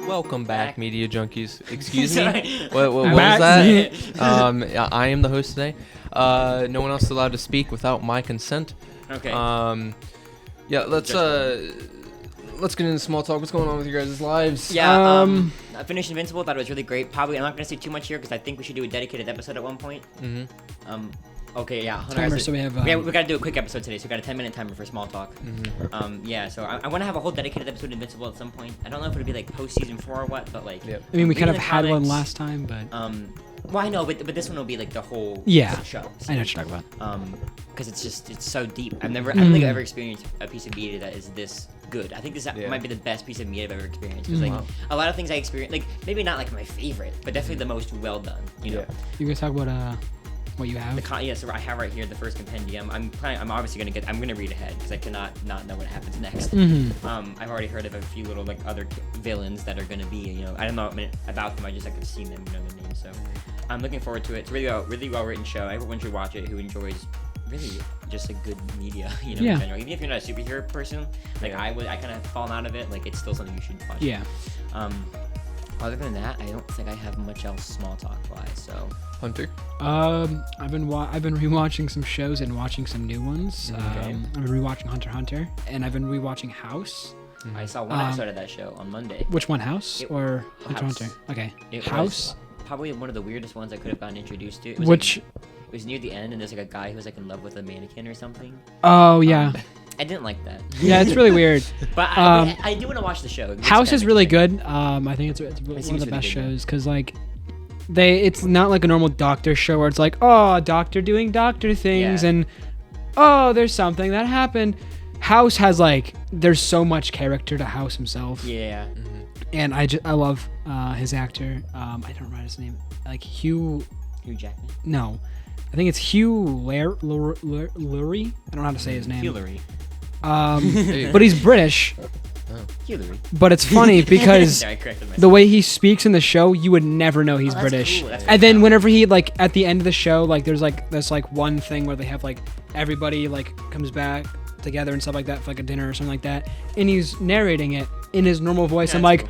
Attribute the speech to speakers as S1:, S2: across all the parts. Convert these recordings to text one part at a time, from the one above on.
S1: Welcome back, media junkies. Excuse
S2: Sorry.
S1: me. What was that? I am the host today. No one else is allowed to speak without my consent.
S2: Okay.
S1: Yeah. Let's get into small talk. What's going on with your guys' lives?
S2: Yeah. I finished Invincible. Thought it was really great. Probably I'm not gonna say too much here because I think we should do a dedicated episode at one point.
S1: Mm-hmm.
S2: Okay. Yeah.
S3: Timer, so we have.
S2: We gotta do a quick episode today. So we got a 10-minute timer for small talk.
S1: Mm-hmm.
S2: Yeah. So I want to have a whole dedicated episode of Invincible at some point. I don't know if it'll be like post season 4 or what, but like.
S1: Yep.
S3: I mean, we kind of
S2: reading the
S3: had one
S2: comics,
S3: last time, but.
S2: Well, I know, but this one will be like the whole show. So,
S3: I know what you're talking about.
S2: Because it's so deep. I don't think I've ever experienced a piece of media that is this good. I think this might be the best piece of media I've ever experienced. Because like a lot of things I experienced, like maybe not like my favorite, but definitely the most well done. You know.
S3: You guys talk about what you have?
S2: So I have right here the first compendium. I'm obviously I'm gonna read ahead because I cannot not know what happens next. I've already heard of a few little like other villains that are gonna be, I don't know about them. I just I've seen them, their names. So I'm looking forward to it. It's really well written show. Everyone should watch it who enjoys really just a good media, in general. Even if you're not a superhero person, like I kind of fallen out of it. Like it's still something you should watch.
S3: Yeah.
S2: Other than that, I don't think I have much else small talk wise. So
S1: Hunter.
S3: I've been rewatching some shows and watching some new ones.
S1: Okay.
S3: I've been rewatching Hunter x Hunter, and I've been rewatching House.
S2: I saw one episode of that show on Monday.
S3: Which one, House or Hunter
S2: House.
S3: x Hunter? Okay.
S2: It
S3: House.
S2: was probably one of the weirdest ones I could have gotten introduced to. It was near the end, and there's like a guy who was like in love with a mannequin or something.
S3: Oh yeah.
S2: I didn't like that.
S3: Yeah, it's really weird.
S2: But I do want to watch the show.
S3: House is really good. I think it's one of the best shows because like it's not like a normal doctor show where it's like, oh, doctor doing doctor things and oh, there's something that happened. House has like there's so much character to House himself.
S2: Yeah.
S3: And I love his actor. I don't remember his name. Like Hugh
S2: Jackman.
S3: No, I think it's Hugh Laurie. I don't know how to say his name.
S2: Hillary.
S3: But he's British.
S2: Hillary.
S3: But it's funny because
S2: Sorry, I corrected myself.
S3: the way he speaks in the show, you would never know he's
S2: that's
S3: British.
S2: cool. That's
S3: And then
S2: cool.
S3: whenever he like at the end of the show, like there's like one thing where they have like everybody like comes back together and stuff like that for like a dinner or something like that, and he's narrating it in his normal voice.
S2: Yeah,
S3: I'm
S2: that's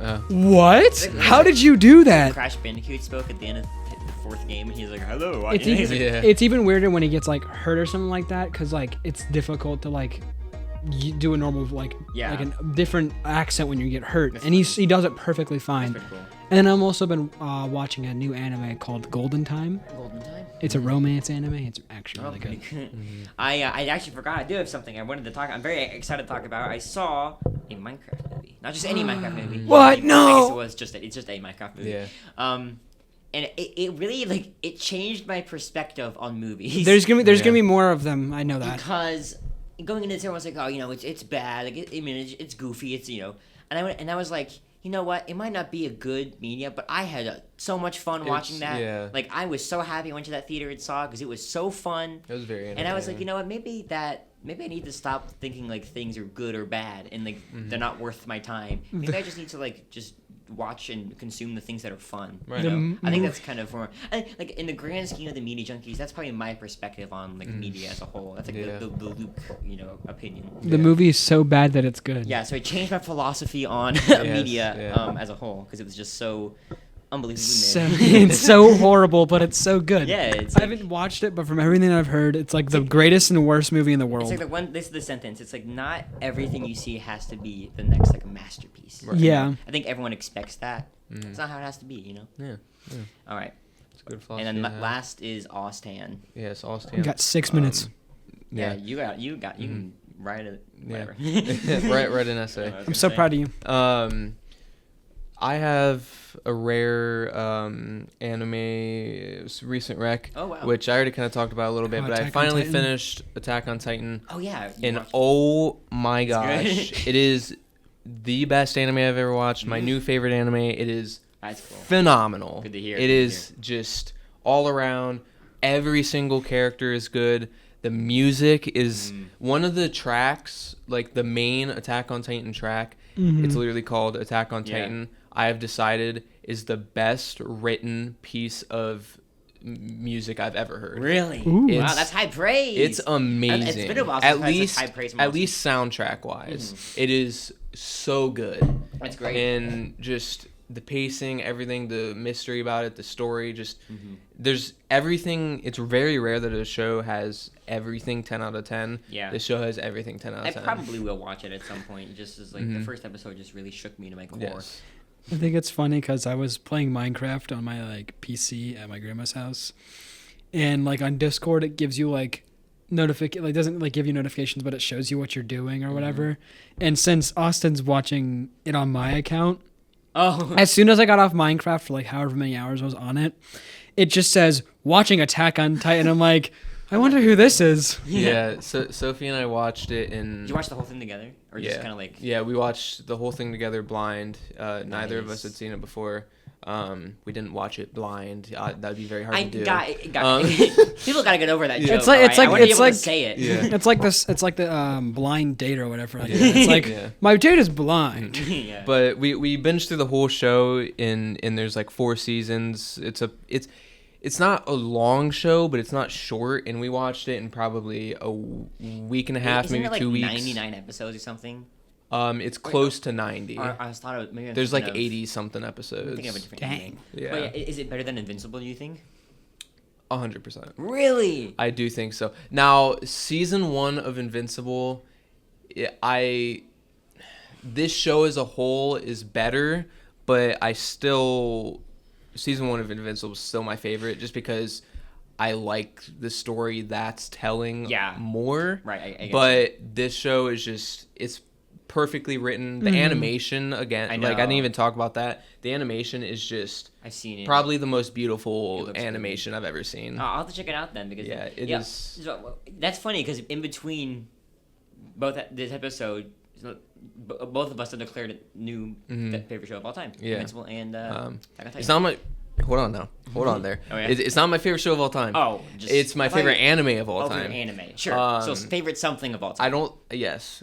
S3: like,
S2: cool.
S3: what? How did you do that?
S2: Crash Bandicoot spoke at the end of the 4th game, and he's like, "Hello."
S3: It's even weirder when he gets like hurt or something like that, because like it's difficult to like do a normal like a different accent when you get hurt, and he does it perfectly fine.
S2: That's pretty cool.
S3: And I've also been watching a new anime called Golden Time.
S2: Golden Time.
S3: It's a romance anime. It's actually really good.
S2: I actually forgot. I do have something I wanted to talk. I'm very excited to talk about. I saw a Minecraft movie, not just any Minecraft movie.
S3: What? No.
S2: I guess it's just a Minecraft movie.
S1: Yeah.
S2: And it really like it changed my perspective on movies.
S3: There's gonna be more of them. I know that.
S2: Because going into this, everyone's like, oh, it's bad. Like, it's goofy. It's and I was like, you know what? It might not be a good media, but I had so much fun watching that.
S1: Yeah.
S2: Like, I was so happy I went to that theater and saw it because it was so fun.
S1: It was very entertaining.
S2: And I was like, you know what? Maybe I need to stop thinking like things are good or bad and like they're not worth my time. Maybe I just need to like just watch and consume the things that are fun.
S1: Right.
S2: I think that's kind of more like in the grand scheme of the media junkies. That's probably my perspective on like media as a whole. That's like the Luke opinion.
S3: The movie is so bad that it's good.
S2: Yeah, so it changed my philosophy on media as a whole because it was just so unbelievably made.
S3: It's so horrible, but it's so good.
S2: Yeah, it's
S3: I haven't watched it, but from everything I've heard, it's like the greatest and worst movie in the world.
S2: It's like this is the sentence. It's like not everything you see has to be the next like masterpiece.
S1: Right.
S3: Yeah.
S2: I think everyone expects that. It's not how it has to be,
S1: Yeah.
S2: All right.
S1: It's a good philosophy.
S2: And then last is Austan.
S1: Yes, Austin.
S3: You got 6 minutes.
S2: Yeah, you can write it. Whatever.
S1: write an essay.
S3: I'm so proud of you.
S1: I have a rare anime recent rec, which I already kind of talked about a little bit, but I finally finished Attack on Titan.
S2: Oh yeah.
S1: And oh my gosh, it is the best anime I've ever watched. My new favorite anime. It is phenomenal.
S2: Good to hear.
S1: It is just all around. Every single character is good. The music is one of the tracks, like the main Attack on Titan track. It's literally called Attack on Titan. I have decided is the best written piece of music I've ever heard.
S2: Really?
S3: Ooh.
S2: Wow, that's high praise.
S1: It's amazing.
S2: It's been a while
S1: at
S2: since
S1: least
S2: high praise
S1: at least soundtrack wise, it is so good.
S2: That's great.
S1: And just the pacing, everything, the mystery about it, the story, just there's everything. It's very rare that a show has everything 10 out of 10.
S2: Yeah.
S1: This show has everything 10 out of 10.
S2: I probably will watch it at some point, just as like the first episode just really shook me to my core.
S1: Yes.
S3: I think it's funny because I was playing Minecraft on my like PC at my grandma's house, and like on Discord it gives you like doesn't like give you notifications, but it shows you what you're doing or whatever. And since Austin's watching it on my account, as soon as I got off Minecraft for like however many hours I was on it, it just says watching Attack on Titan. I'm like, I wonder who this is.
S1: Yeah. So Sophie and I watched it in.
S2: Did you watch the whole thing together, or just kind of like?
S1: Yeah, we watched the whole thing together blind. Neither of us had seen it before. We didn't watch it blind. That'd be very hard to do.
S2: People gotta get over that joke.
S3: I wanna be able
S2: to say it.
S1: Yeah.
S3: It's like this. It's like the blind date or whatever. Like it's like my date is blind.
S2: Yeah.
S1: But we binged through the whole show and there's like 4 seasons. It's not a long show, but it's not short, and we watched it in probably a week and a half, maybe 2 weeks.
S2: 99 episodes or something.
S1: It's close to 90.
S2: I thought it was, maybe
S1: there's like 80 something episodes.
S2: I'm thinking of a different
S3: Dang.
S1: Yeah.
S2: But is it better than Invincible? Do you think?
S1: 100%.
S2: Really?
S1: I do think so. Now, season 1 of Invincible, this show as a whole is better, but season 1 of Invincible is still my favorite, just because I like the story that's telling more.
S2: Right. I
S1: but this show is just, it's perfectly written. The animation, again, I didn't even talk about that. The animation is just
S2: I've seen it.
S1: Probably the most beautiful animation I've ever seen.
S2: I'll have to check it out then, because
S1: it is.
S2: So, that's funny because in between both this episode, both of us have declared it new favorite show of all time.
S1: Yeah.
S2: Invincible and
S1: it's not my. Hold on now. Hold on there.
S2: Oh, yeah?
S1: It's not my favorite show of all time.
S2: Oh,
S1: it's my favorite anime of all time.
S2: Favorite anime, sure. So favorite something of all time.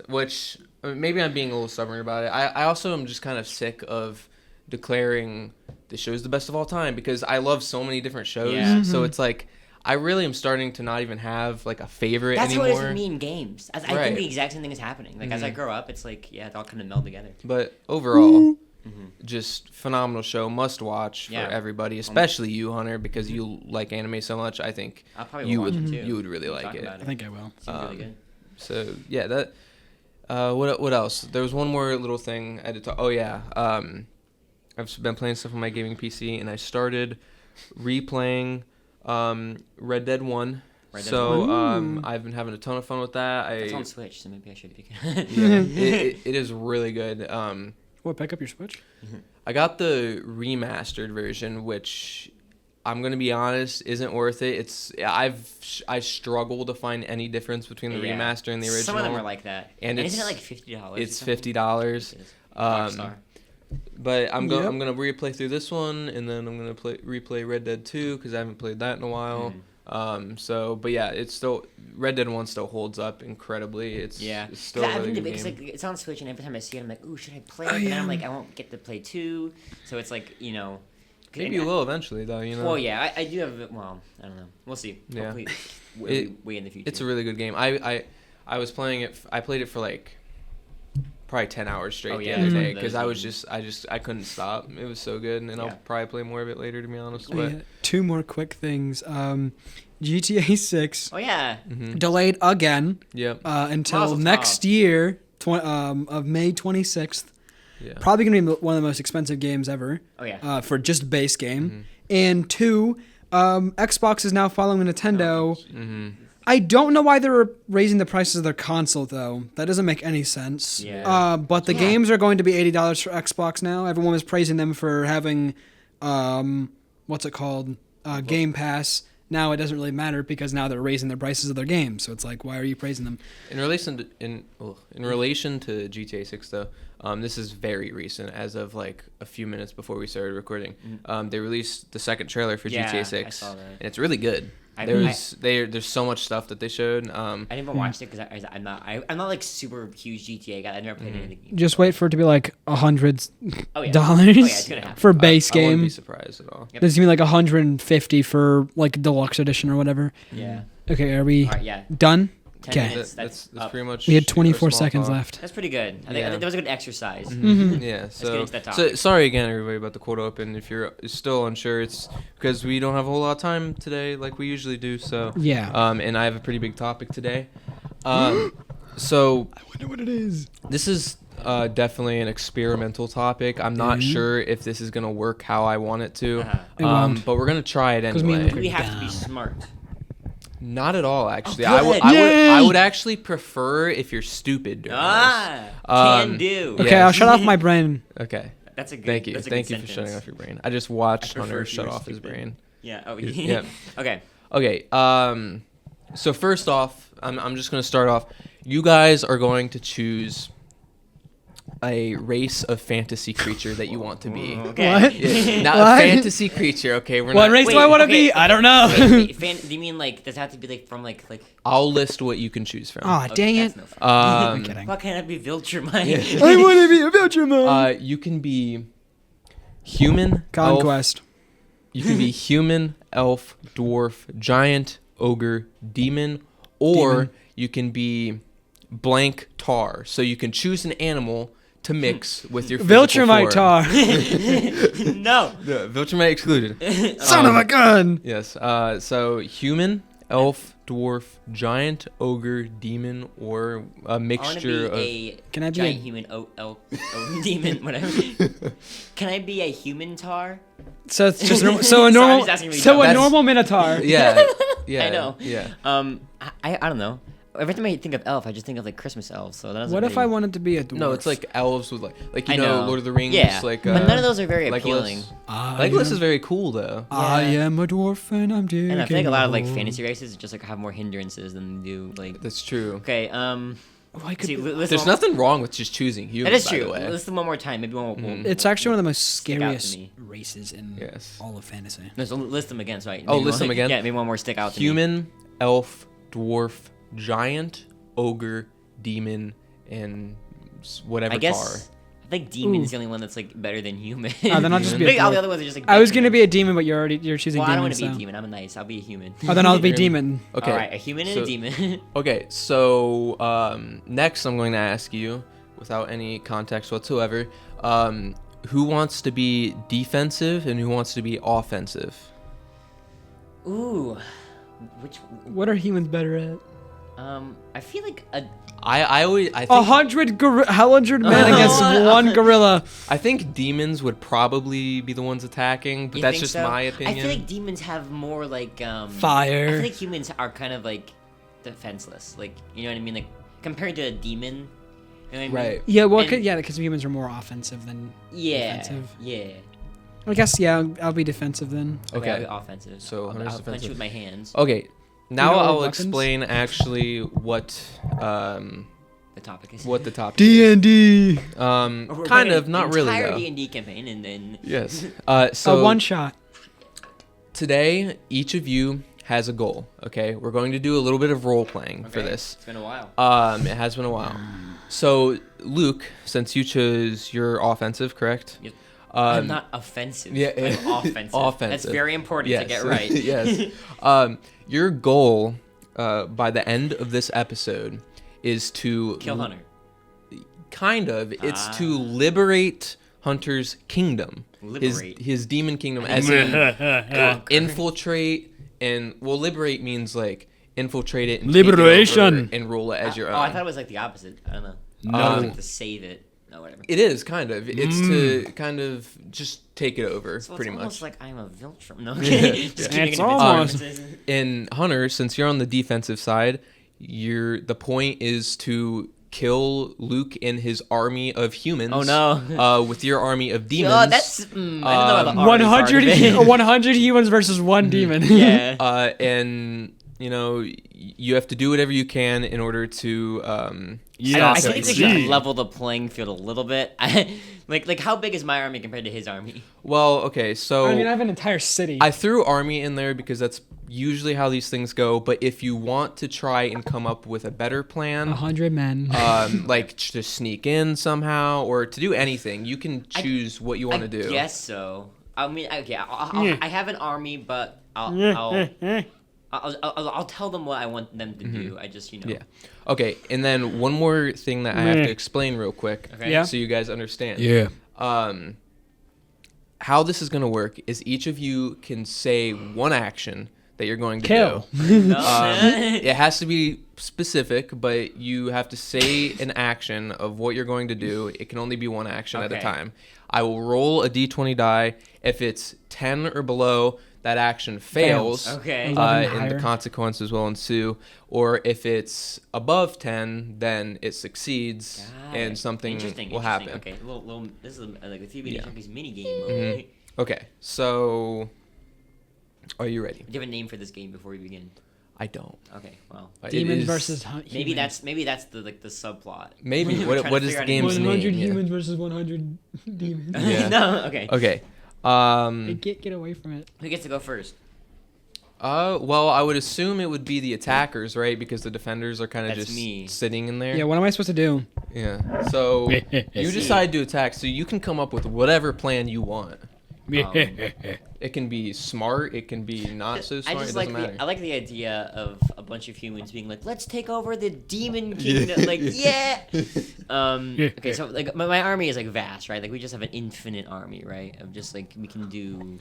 S1: Which maybe I'm being a little stubborn about it. I also am just kind of sick of declaring the show's the best of all time, because I love so many different shows.
S2: Yeah.
S1: So it's like I really am starting to not even have like a favorite anymore.
S2: That's what it is with me in games. I think the exact same thing is happening. Like as I grow up, it's like it all kind of meld together.
S1: But overall. Just phenomenal show, must watch for everybody, especially you, Hunter, because you like anime so much. I think you would really like it.
S3: I think I will.
S2: Seems really good.
S1: So yeah, that. What else? There was one more little thing I had to talk. Oh yeah, I've been playing stuff on my gaming PC, and I started replaying Red Dead 1. I've been having a ton of fun with that.
S2: It's on Switch, so maybe I should pick it.
S1: It is really good.
S3: Pick up your Switch?
S1: I got the remastered version, which I'm gonna be honest, isn't worth it. I struggle to find any difference between the remaster and the original.
S2: Some of them are like that.
S1: And
S2: isn't it like $50?
S1: It's $50. But I'm gonna replay through this one, and then I'm gonna replay Red Dead 2 because I haven't played that in a while. But yeah, it's still Red Dead 1 still holds up incredibly. It's still a really good game.
S2: It's like it's on Switch, and every time I see it, I'm like, ooh, should I play it? But then I'm like, I won't get to play 2, so it's like, you know.
S1: Maybe you will eventually, though. You know.
S2: Well, yeah, I do have. Well, I don't know. We'll see.
S1: Yeah.
S2: Hopefully, way in the future.
S1: It's a really good game. I was playing it. I played it for like probably 10 hours straight the other day because I couldn't stop. It was so good, and I'll probably play more of it later, to be honest. But
S3: 2 more quick things. GTA 6.
S2: Oh yeah.
S3: Delayed again.
S1: Yep.
S3: Until next year, of May 26th.
S1: Yeah.
S3: Probably gonna be one of the most expensive games ever.
S2: Oh yeah.
S3: For just base game. And 2, Xbox is now following Nintendo. I don't know why they're raising the prices of their console though. That doesn't make any sense.
S2: Yeah.
S3: But the games are going to be $80 for Xbox now. Everyone was praising them for having, what's it called? Game Pass. Now it doesn't really matter because now they're raising the prices of their games. So it's like, why are you praising them?
S1: In relation to GTA 6 though, this is very recent, as of like a few minutes before we started recording. They released the second trailer for GTA 6,
S2: I saw that.
S1: and it's really good. There's so much stuff that they showed.
S2: I never watched it because I'm not like super huge GTA guy. I never played any of the games.
S3: Just wait for it to be like $100
S2: it's gonna happen.
S3: for base
S1: I wouldn't
S3: game.
S1: be surprised at all.
S2: Yep.
S3: There's gonna be like $150 for like deluxe edition or whatever.
S2: Yeah.
S3: Okay, are we
S2: All right, yeah.
S3: done?
S2: 10
S3: Okay.
S2: minutes.
S1: That's
S2: up.
S1: pretty much.
S3: We had
S1: our
S3: 24
S1: small
S3: seconds
S1: talk.
S3: left.
S2: That's pretty good. I think that was a good exercise.
S1: Yeah.
S2: get
S1: So,
S2: into that
S1: so
S2: topic.
S1: sorry again, everybody, about the cold open. If you're still unsure, it's because we don't have a whole lot of time today, like we usually do. So
S3: Yeah.
S1: and I have a pretty big topic today. So
S3: I wonder what it is.
S1: this is definitely an experimental topic. I'm not sure if this is gonna work how I want it to.
S3: It won't.
S1: But we're gonna try it
S3: 'Cause me and
S1: anyway.
S3: Luke
S2: We have to be
S3: Dumb.
S2: smart.
S1: Not at all, actually.
S2: Oh,
S1: I would,
S2: good.
S1: I
S3: Yay!
S1: would actually prefer if you're stupid during
S2: Can
S1: Um,
S2: do.
S3: Okay,
S1: Yes.
S3: I'll shut off my brain.
S1: this. Okay.
S2: That's a good.
S1: Thank you.
S2: That's a
S1: Thank
S2: good
S1: you for
S2: sentence.
S1: shutting off your brain. I just watched
S2: I prefer
S1: Hunter
S2: if you
S1: shut
S2: were
S1: off his
S2: stupid.
S1: brain.
S2: Yeah. Oh,
S1: Yeah.
S2: Okay.
S1: Okay. So first off, I'm just gonna start off. You guys are going to choose a race of fantasy creature that you want to be.
S2: Okay.
S3: What?
S1: Yeah, not
S3: What?
S1: a fantasy creature. Okay, we're
S3: What
S1: not.
S3: race do
S2: Wait,
S3: I want to
S2: okay,
S3: be? I don't know.
S2: Wait, do you mean like does it have to be like from like?
S1: I'll list what you can choose from.
S3: Aw, dang
S2: that's
S3: it.
S2: no fun.
S3: I'm kidding.
S2: Why can't I be Viltrumite?
S3: I want to be a Viltrumite.
S1: You can be human,
S3: Conquest.
S1: elf. You can be human, elf, dwarf, giant, ogre, demon, or
S3: Demon.
S1: you can be blank tar. So you can choose an animal to mix with your physical
S3: Viltrumite
S1: form.
S3: tar.
S2: No.
S1: Yeah, Viltrumite excluded.
S3: Son of a gun.
S1: Yes. So human, elf, dwarf, giant, ogre, demon, or a
S2: I want to
S1: mixture of.
S2: be a
S3: Can I be
S2: giant
S3: a-
S2: human demon, whatever. Can I be a human tar?
S3: So it's just so a
S2: Sorry, I'm
S3: normal
S2: just asking really
S3: so
S2: dumb.
S3: a
S1: That's-
S3: normal minotaur.
S1: Yeah. Yeah.
S2: I know.
S1: Yeah.
S2: I don't know. Every time I think of elf, I just think of like Christmas elves. So that doesn't
S3: What if
S2: really-
S3: I wanted to be a dwarf?
S1: No, it's like elves with like you
S2: I
S1: know
S2: know.
S1: Lord of the Rings.
S2: Yeah,
S1: Like,
S2: but none of those are very
S1: Legolas.
S2: appealing.
S1: Legolas is very cool though.
S3: I
S2: Yeah.
S3: am a dwarf and I'm digging.
S2: And I feel like a lot of like
S3: a hole.
S2: fantasy races just like have more hindrances than they do like.
S1: That's true.
S2: Okay.
S3: I could
S2: See,
S3: be-
S2: list
S1: There's
S2: one-
S1: nothing wrong with just choosing humans.
S2: That is
S1: by
S2: true.
S1: the way.
S2: List them one more time. Maybe one. More,
S3: It's actually one of the most
S2: Stick out to
S3: scariest
S2: me.
S3: races in
S1: Yes.
S3: all of fantasy.
S2: No, so list them again. So
S1: Oh, list them again?
S2: Yeah, maybe one more stick out to me.
S1: Human, elf, dwarf, giant, ogre, demon, and whatever
S2: I guess.
S1: tar.
S2: I think demon's
S3: Ooh.
S2: the only one that's like better than human.
S3: Then I'll just
S2: I
S3: be a
S2: think all the
S3: dwarf.
S2: other ones are just like.
S3: I was
S2: better
S3: gonna
S2: than-
S3: be a demon, but you're choosing
S2: Well, I don't
S3: demon.
S2: want to be a
S3: so.
S2: demon. I'm a nice. I'll be a human.
S3: Oh, then I'll be demon.
S1: Okay.
S2: All right, a human and
S1: so-
S2: a demon.
S1: Okay, so next I'm going to ask you, without any context whatsoever, who wants to be defensive and who wants to be offensive?
S2: Ooh, which?
S3: What are humans better at?
S2: I feel like a.
S1: I think
S3: 100 men against one gorilla.
S1: I think demons would probably be the ones attacking, but
S2: You
S1: that's
S2: think
S1: just
S2: so?
S1: my opinion.
S2: I feel like demons have more like I
S3: Fire.
S2: feel like humans are kind of like defenseless. Like you know what I mean? Like compared to a demon. You know what I mean?
S1: Right.
S3: Yeah, well,
S2: And-
S3: because humans are more offensive than.
S2: Yeah.
S3: Defensive.
S2: Yeah.
S3: I guess I'll be defensive then.
S1: Okay.
S2: I'll be offensive.
S1: So
S2: I'll
S1: Hunter's
S2: punch
S1: defensive.
S2: you with my hands.
S1: Okay. Now
S3: know our
S1: I'll
S3: weapons?
S1: explain actually what
S2: The topic is.
S1: the topic is.
S3: DnDie.
S2: We're
S1: Kind
S2: running
S1: of, not really
S2: entire
S1: though.
S2: DnD campaign and then.
S1: Yes.
S3: A
S1: So
S3: one shot.
S1: today each of you has a goal. Okay, we're going to do a little bit of role playing for
S2: Okay,
S1: this.
S2: It's been a while.
S1: It has been a while. So Luke, since you chose your offensive, correct?
S2: Yep.
S1: Um,
S2: I'm not offensive.
S1: yeah,
S2: I'm offensive. That's
S1: offensive.
S2: very important to get right.
S1: yes. Your goal by the end of this episode is to
S2: Kill Hunter.
S1: Kind of. It's to liberate Hunter's kingdom.
S2: Liberate.
S1: His demon kingdom, as in infiltrate and liberate means like infiltrate it and take it
S3: Liberation.
S1: over and rule it as your own.
S2: Oh, I thought it was like the opposite. I don't know.
S1: No.
S2: I was like to save it. No, whatever.
S1: It is kind of. It's to kind of just take it over,
S2: So
S1: pretty
S2: it's almost
S1: much.
S2: like I'm a Viltrum. No, okay. Just kidding.
S3: It's
S2: It's
S3: almost.
S1: In Hunter, since you're on the defensive side, the point is to kill Luke and his army of humans.
S2: Oh no.
S1: With your army of demons.
S2: Oh, that's. I don't know about the army part of
S3: 100
S2: it.
S3: 100 humans versus one demon.
S2: Yeah.
S1: And you have to do whatever you can in order to
S2: I
S1: stop
S2: think
S1: it.
S2: we should level the playing field a little bit. Like how big is my army compared to his army?
S1: Well, okay, so
S3: I mean, I have an entire city.
S1: I threw army in there because that's usually how these things go. But if you want to try and come up with a better plan,
S3: 100 men.
S1: like to sneak in somehow or to do anything, you can choose what you want to do.
S2: Yes, so. I mean, okay, I have an army, but I'll I'll tell them what I want them to do. I just
S1: Yeah. Okay, and then one more thing that I have to explain real quick, so you guys understand.
S3: Yeah.
S1: How this is going to work is each of you can say one action that you're going to
S3: Kill.
S1: do. It has to be specific, but you have to say an action of what you're going to do. It can only be one action at a time. I will roll a d20 die. If it's 10 or below, that action fails.
S2: Okay.
S1: And the consequences will ensue. Or if it's above 10, then it succeeds, and something will happen.
S2: Okay, this is like a TV Chucky's mini game.
S1: Okay, so are you ready?
S2: Do you have a name for this game before we begin?
S1: I don't.
S2: Okay, well,
S3: Demons versus
S2: maybe that's the subplot.
S1: Maybe what is the game's name?
S3: 100 humans versus 100 demons.
S1: Yeah.
S2: No, okay.
S1: Okay.
S3: They can't get away from it.
S2: Who gets to go first?
S1: Well, I would assume it would be the attackers, right? Because the defenders are kind of just sitting in there.
S3: Yeah, what am I supposed to do?
S1: Yeah. So you decide to attack, so you can come up with whatever plan you want. It can be smart. It can be not so smart. It doesn't matter.
S2: I like the idea of a bunch of humans being like, "Let's take over the demon kingdom." Like, yeah. Okay, so like my army is like vast, right? Like we just have an infinite army, right? Of just like we can do.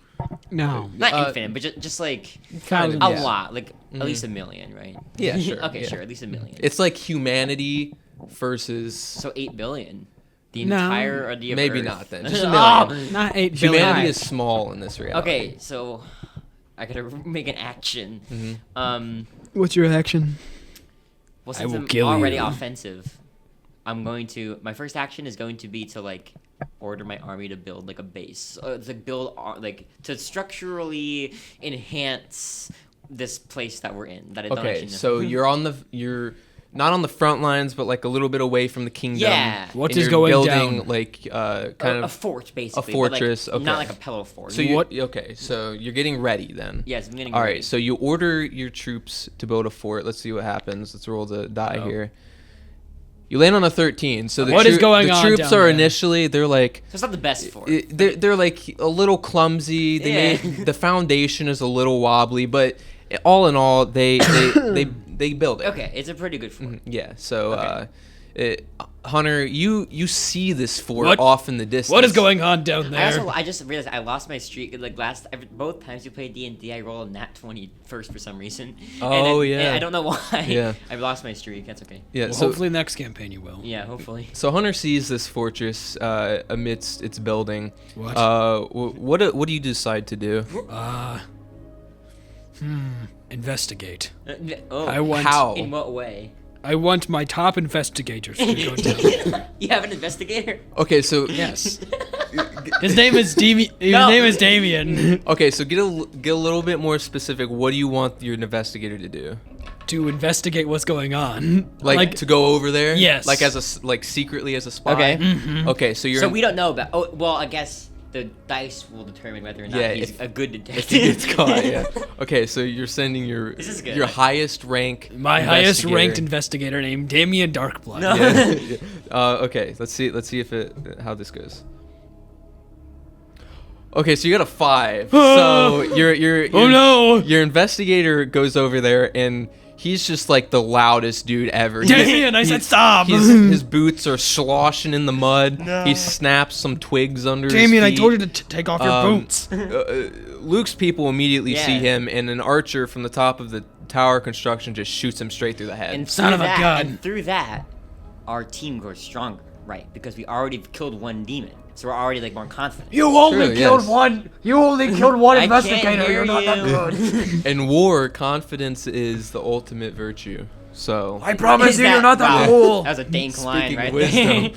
S3: No.
S2: Not infinite, but just like
S1: kind of,
S2: a lot, like at least a million, right?
S1: Yeah, sure.
S2: Okay, sure, at least a million.
S1: It's like humanity versus.
S2: So 8 billion. The entire or the
S1: maybe
S2: Earth.
S1: Not then. Just a million.
S3: Not 8 billion.
S1: Humanity is small in this reality.
S2: Okay, so I gotta make an action.
S3: What's your action?
S2: Well, since I'm already offensive, my first action is going to be to like order my army to build like a base, to structurally enhance this place that we're in. That I don't actually know.
S1: So you're not on the front lines, but like a little bit away from the kingdom.
S2: Yeah.
S3: What is going
S1: building,
S3: down?
S1: Like kind of
S2: a fort, basically.
S1: A fortress.
S2: But, like, not like a pillow fort.
S1: So so you're getting ready then.
S2: Yes, I'm getting
S1: All
S2: ready.
S1: right. So you order your troops to build a fort. Let's see what happens. Let's roll the die here. You land on a 13. So
S3: What is going on
S1: The troops
S3: down
S1: are
S3: there?
S1: initially they're like.
S2: So it's not the best fort.
S1: They're like a little clumsy. The foundation is a little wobbly, but all in all, they build it.
S2: Okay, it's a pretty good fort.
S1: Yeah. So, Hunter, you see this fort off in the distance.
S3: What is going on down there?
S2: I just realized I lost my streak. Like both times we played DnDie, I rolled a nat 20 first for some reason. And I don't know why.
S1: Yeah.
S2: I've lost my streak. That's okay.
S1: Yeah.
S3: Well,
S1: so
S3: hopefully next campaign you will.
S2: Yeah, hopefully.
S1: So Hunter sees this fortress amidst its building.
S3: What?
S1: What do you decide to do?
S3: Investigate.
S1: How?
S2: In what way?
S3: I want my top investigators to go down.
S2: You have an investigator?
S1: Okay, so
S3: Yes. His name is Damien.
S1: Okay, so get a little bit more specific. What do you want your investigator to do?
S3: To investigate what's going on.
S1: Like to go over there?
S3: Yes.
S1: Like secretly as a spy?
S2: Okay.
S3: Mm-hmm.
S1: Okay, so you're.
S2: So we don't know about. Oh, well, I guess the dice will determine whether or not he's a good detective.
S1: If he gets caught, yeah. Okay, so you're sending your highest rank.
S3: My highest ranked investigator named Damien Darkblood.
S2: No.
S1: Yeah. Okay, let's see if how this goes. Okay, so you got a 5. So your investigator goes over there and he's just like the loudest dude ever.
S3: Damien, I said stop.
S1: His boots are sloshing in the mud. No. He snaps some twigs under
S3: Damien,
S1: his feet.
S3: I told you to take off your boots.
S1: Luke's people immediately see him, and an archer from the top of the tower construction just shoots him straight through the head.
S2: And
S3: son of a gun.
S2: And through that, our team grows stronger, right? Because we already killed one demon. So we're already like more confident.
S3: You only killed one investigator. You're not that good.
S1: In war, confidence is the ultimate virtue. So
S3: I promise you're not that cool.
S2: That was a dank line right
S1: there.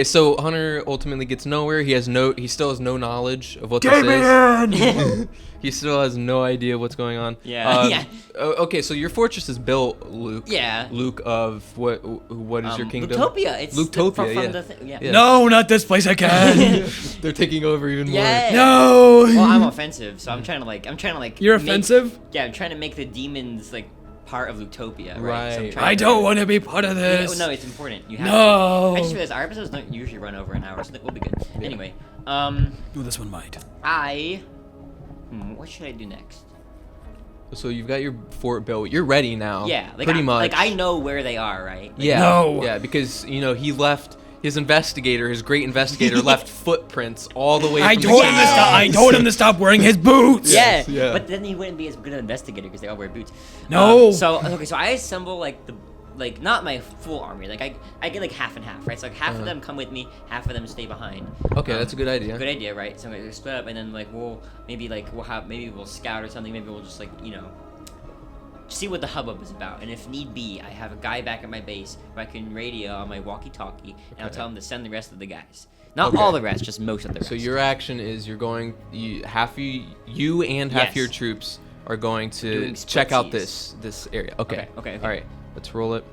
S1: So Hunter ultimately gets nowhere. He still has no knowledge of what this is. He still has no idea what's going on.
S2: Yeah.
S1: Okay, so your fortress is built, Luke.
S2: Yeah.
S1: Luke of what is your kingdom?
S2: Luketopia. It's
S1: Luketopia,
S2: yeah.
S3: No, not this place again.
S1: They're taking over even more.
S2: Yeah.
S3: No.
S2: Well, I'm offensive, so I'm trying to like.
S3: You're offensive?
S2: Yeah, I'm trying to make the demons like part of Luketopia,
S1: right?
S2: So
S3: I don't want to be part of this.
S2: No, it's important. You have
S3: to.
S2: I just realized our episodes don't usually run over an hour, so we'll be good. Yeah. Anyway,
S3: this one might.
S2: what should I do next?
S1: So you've got your fort built. You're ready now.
S2: Yeah, like
S1: pretty much.
S2: Like I know where they are, right? Like,
S1: Yeah.
S3: No.
S1: Yeah, because he left his investigator, his great investigator, left footprints all the way.
S3: I
S1: from
S3: told
S1: the
S3: him to stop. I told him to stop wearing his boots.
S2: Yeah,
S1: yeah.
S2: but then he wouldn't be as good an investigator because they all wear boots.
S3: No.
S2: So I assemble like not my full army. Like I get like half and half, right? So like half of them come with me, half of them stay behind.
S1: Okay, that's a good idea.
S2: Good idea, right? So I'm gonna split up, and then like we'll scout or something. Maybe we'll just like see what the hubbub is about. And if need be, I have a guy back at my base who I can radio on my walkie-talkie, and I'll tell him to send the rest of the guys. Not all the rest, just most of the rest.
S1: So your action is half you and half your troops are going to check out this area. Okay.
S2: Okay.
S1: All right. Let's roll it.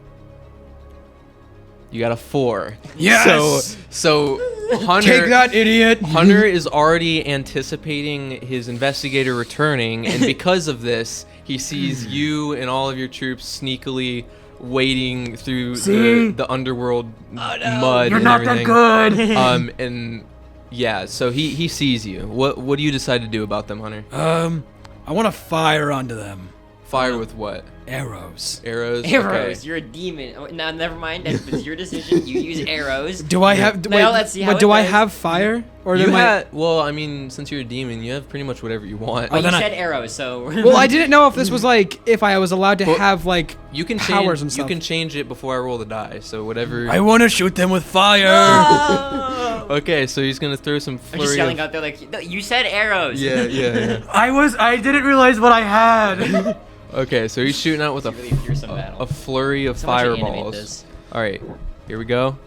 S1: You got a 4.
S3: Yes.
S1: So Hunter.
S3: Take that, idiot.
S1: Hunter is already anticipating his investigator returning, and because of this, he sees you and all of your troops sneakily wading through the underworld mud.
S3: You're
S1: and
S3: not
S1: everything.
S3: that good.
S1: And yeah, so he sees you. What do you decide to do about them, Hunter?
S3: I want to fire onto them.
S1: Fire with what?
S3: Arrows.
S1: Arrows.
S2: Arrows.
S1: Okay.
S2: You're a demon. Oh, no, never mind. It's your decision. You use arrows.
S3: Do I have?
S2: Now let's see how
S3: But do
S2: it
S3: I
S2: goes.
S3: have fire? Or
S1: You
S3: am I?
S1: had, well, I mean, since you're a demon, you have pretty much whatever you want.
S2: Well, you
S3: then I-
S2: said arrows, so.
S3: Well, I didn't know if this was like if I was allowed to
S1: Well,
S3: have like
S1: You can
S3: powers
S1: change.
S3: and
S1: You
S3: stuff.
S1: can change it before I roll the die. So whatever.
S3: I want to shoot them with fire.
S2: Oh!
S1: Okay, so he's gonna throw some
S2: I'm
S1: flurry.
S2: just yelling
S1: of-
S2: out there like, no, you said arrows.
S1: Yeah.
S3: I didn't realize what I had.
S1: Okay, so he's shooting out with
S2: It's a really fearsome battle.
S1: a flurry of
S2: Someone should animate
S1: fireballs.
S2: this.
S1: All right, here we go.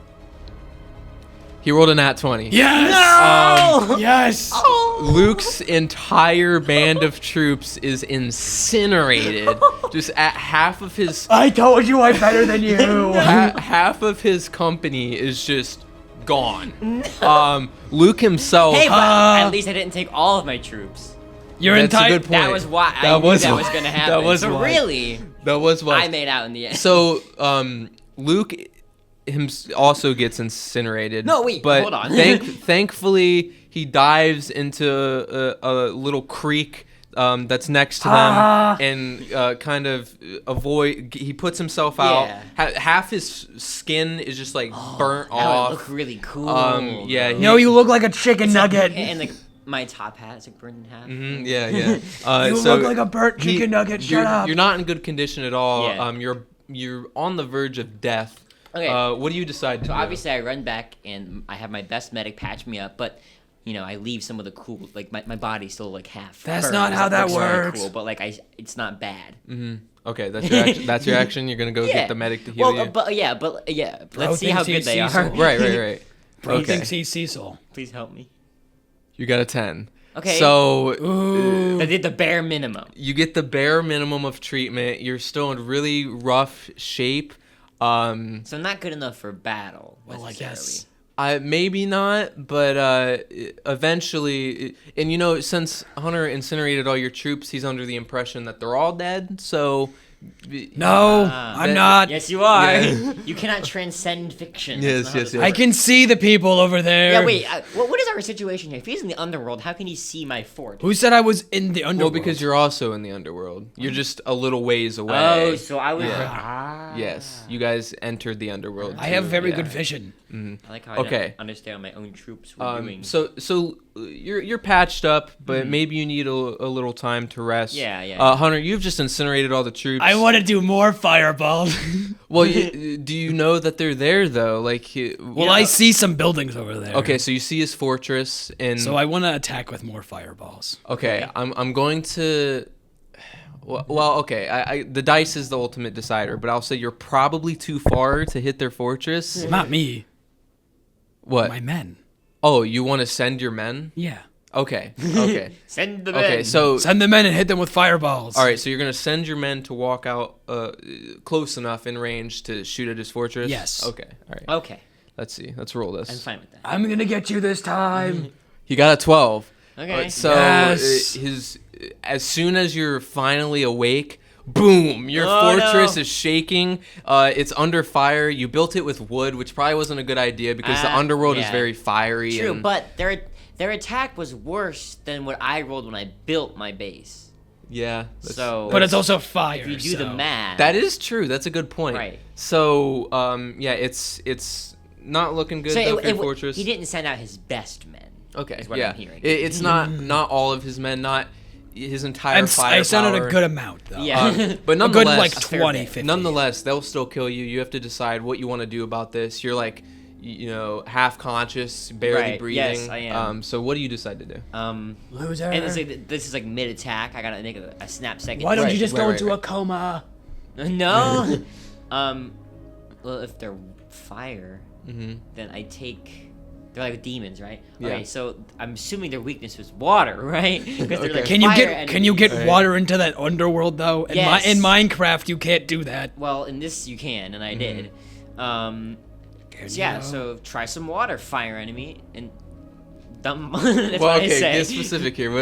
S1: He rolled a nat 20.
S3: Yes. Yes.
S1: Luke's entire band of troops is incinerated. Just at half of his
S3: I told you I'm better than you.
S1: half of his company is just gone. Luke himself.
S2: Hey, but at least I didn't take all of my troops.
S3: Your
S1: That's a
S3: entire.
S1: good point.
S2: That was why I
S1: That
S2: knew
S1: was
S2: that
S1: why-
S2: was gonna happen.
S1: that was
S2: so
S1: why.
S2: really,
S1: That was what
S2: I made out in the end.
S1: So, Luke also gets incinerated.
S2: No, wait,
S1: but
S2: hold on.
S1: Thankfully, he dives into a little creek that's next to them and kind of he puts himself out.
S2: Yeah.
S1: Half his skin is just like burnt
S2: That would
S1: off.
S2: look really cool.
S1: Yeah.
S3: No, you look like a chicken nugget.
S2: and like my top hat is like burned in half.
S1: Yeah.
S3: You
S1: so
S3: look like a burnt chicken nugget. Shut up.
S1: You're not in good condition at all.
S2: Yeah.
S1: You're on the verge of death.
S2: Okay.
S1: What do you decide to
S2: So
S1: do?
S2: obviously I run back and I have my best medic patch me up, but I leave some of the cool, like my body's still like half.
S3: That's
S2: burned.
S3: not how
S2: It
S3: that
S2: looks really
S3: works.
S2: Cool, but like it's not bad.
S1: Okay, that's your action. That's your action. You're gonna go get the medic to heal you.
S2: But yeah. Let's see
S3: thinks
S2: how good
S3: he's
S2: they are.
S3: Cecil.
S1: Right.
S3: Bro
S1: Okay.
S3: thinks he's Cecil.
S2: Please help me.
S1: You got a 10.
S2: Okay.
S1: So
S3: Ooh.
S2: I did the bare minimum.
S1: you get the bare minimum of treatment. You're still in really rough shape.
S2: So not good enough for battle.
S3: Well, I guess.
S1: Maybe not, but eventually, and since Hunter incinerated all your troops, he's under the impression that they're all dead. So
S3: No, I'm not.
S2: Yes, you are.
S1: Yeah.
S2: You cannot transcend fiction.
S1: Yes,
S2: That's not how
S1: yes,
S2: this
S1: yes.
S3: I
S2: works.
S3: can see the people over there.
S2: Yeah, wait. What is our situation here? If he's in the underworld, how can he see my fort?
S3: Who said I was in the
S1: well,
S3: underworld?
S1: because you're also in the underworld. You're just a little ways away.
S2: Oh, so I was.
S1: Yes, you guys entered the underworld.
S3: I have
S1: too,
S3: very
S1: yeah.
S3: good vision.
S2: I like how I
S1: Okay.
S2: don't understand what my own troops were doing.
S1: So you're patched up, but maybe you need a little time to rest.
S2: Yeah.
S1: Hunter, you've just incinerated all the troops.
S3: I want to do more fireballs.
S1: Well, do you know that they're there though? Like,
S3: Well, I see some buildings over there.
S1: Okay, so you see his fortress, and
S3: So I want to attack with more fireballs.
S1: okay, I'm going to. Well, okay. The dice is the ultimate decider, but I'll say you're probably too far to hit their fortress.
S3: Not me.
S1: What?
S3: My men.
S1: Oh, you want to send your men?
S3: Yeah.
S1: Okay.
S2: Send the men.
S1: Okay. So
S3: Send the men and hit them with fireballs.
S1: all right. So you're gonna send your men to walk out close enough in range to shoot at his fortress.
S3: Yes.
S1: Okay. All right.
S2: Okay,
S1: Let's see. Let's roll this.
S2: I'm fine with that.
S3: I'm gonna get you this time.
S1: He got a 12.
S2: Okay.
S1: So
S3: Yes.
S1: as soon as you're finally awake, boom! Your
S2: Oh,
S1: fortress
S2: no.
S1: is shaking. It's under fire. You built it with wood, which probably wasn't a good idea because the underworld is
S2: yeah.
S1: very fiery.
S2: True,
S1: and,
S2: but their attack was worse than what I rolled when I built my base.
S1: Yeah.
S3: But it's also fire.
S2: If you do the math,
S1: that is true. That's a good point.
S2: Right.
S1: So, yeah, it's not looking good though, for your fortress.
S2: He didn't send out his best men.
S1: Okay.
S2: Is what
S1: yeah.
S2: I'm hearing.
S1: It's not all of his men, not his entire firepower.
S3: I sent out a good amount though.
S2: Yeah.
S1: But
S3: a good
S1: nonetheless,
S3: like 20, 50.
S1: nonetheless, they'll still kill you. You have to decide what you want to do about this. You're like, half conscious, barely breathing.
S2: Yes, I am.
S1: So what do you decide to do?
S3: Loser.
S2: And this is like mid attack. I gotta make a snap second.
S3: Why don't you just go
S1: right,
S3: into a coma?
S2: No. Well, if they're fire, then I take. They're like demons, right?
S1: Yeah.
S2: Okay, so I'm assuming their weakness was water, right? Because they're like
S3: Can you get water into that underworld though?
S2: Yes.
S3: In Minecraft, you can't do that.
S2: Well, in this you can, and I did. So try some water, fire enemy, and dump. That's what I say.
S1: Get specific here.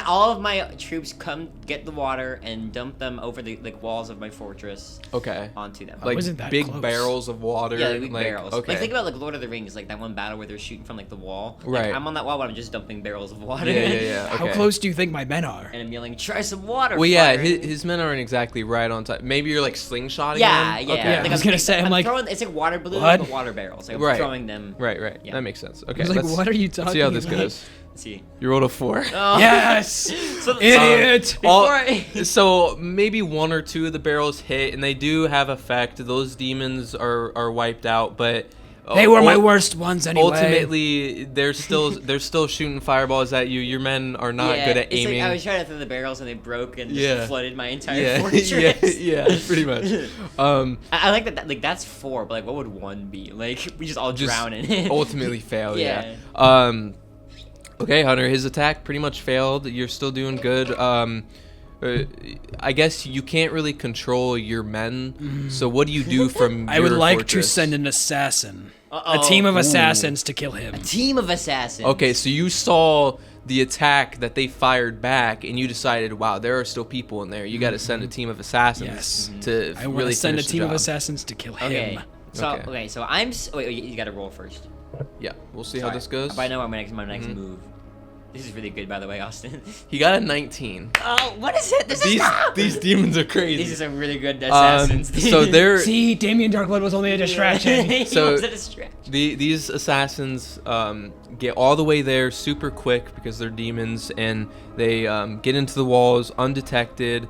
S2: All of my troops come get the water and dump them over the walls of my fortress.
S1: Okay.
S2: Onto them.
S1: Like
S3: wasn't that
S1: big
S3: close.
S1: barrels of water.
S2: Yeah, big barrels.
S1: Okay.
S2: Like think about like Lord of the Rings, like that one battle where they're shooting from like the wall.
S1: Right.
S2: Like, I'm on that wall, but I'm just dumping barrels of water.
S1: Yeah.
S3: How
S1: Okay.
S3: close do you think my men are?
S2: And I'm yelling, "Try some water!"
S1: Well, yeah,
S2: fire enemy."
S1: his men aren't exactly right on time. Maybe you're like slingshotting
S2: Yeah,
S1: them?
S2: yeah.
S1: Okay.
S2: Like,
S3: I was gonna say, I'm like,
S2: throwing, it's like water balloons,
S3: what?
S2: but water barrels. Like, I'm
S1: Right.
S2: throwing them.
S1: Right.
S2: Yeah.
S1: That makes sense. Okay.
S3: I was like,
S1: let's
S3: what are you talking
S1: see how this
S3: about?
S1: goes.
S2: Let's see.
S1: You rolled a 4.
S2: Oh.
S3: Yes,
S2: So,
S3: idiot.
S1: So maybe 1 or 2 of the barrels hit, and they do have effect. Those demons are wiped out, but
S3: They were my worst ones anyway.
S1: ultimately they're still shooting fireballs at you. Your men are not good at
S2: it's
S1: aiming.
S2: Like I was trying to throw the barrels and they broke and
S1: Yeah.
S2: just flooded my entire fortress.
S1: yeah, pretty much.
S2: I like that. Like that's 4, but like what would 1 be? Like we just all drown in it.
S1: Ultimately fail.
S2: Yeah.
S1: Okay, Hunter, his attack pretty much failed. You're still doing good. I guess you can't really control your men. So what do you do from
S3: I would
S1: your
S3: like to
S1: fortress?
S3: send an assassin,
S2: Uh-oh.
S3: a team of assassins to kill him.
S2: Team of assassins.
S1: Okay, so you saw the attack that they fired back, and you decided, wow, there are still people in there. You got to send a team of assassins
S3: Yes.
S1: to
S3: I want
S1: really
S3: to send a
S1: finish the
S3: team of
S1: job.
S3: assassins to kill
S2: Okay.
S3: him.
S2: So
S1: Okay.
S2: so wait, you got to roll first.
S1: Yeah, we'll see how
S2: Sorry.
S1: this goes.
S2: But I know my next move. This is really good, by the way, Austin.
S1: He got a 19.
S2: Oh, what is it? This is
S1: These demons are crazy.
S2: These are some really good assassins.
S1: So they're
S3: See, Damien Darkblood was only a distraction.
S2: He
S1: So-
S2: was a distraction.
S1: these assassins get all the way there super quick because they're demons, and they get into the walls undetected,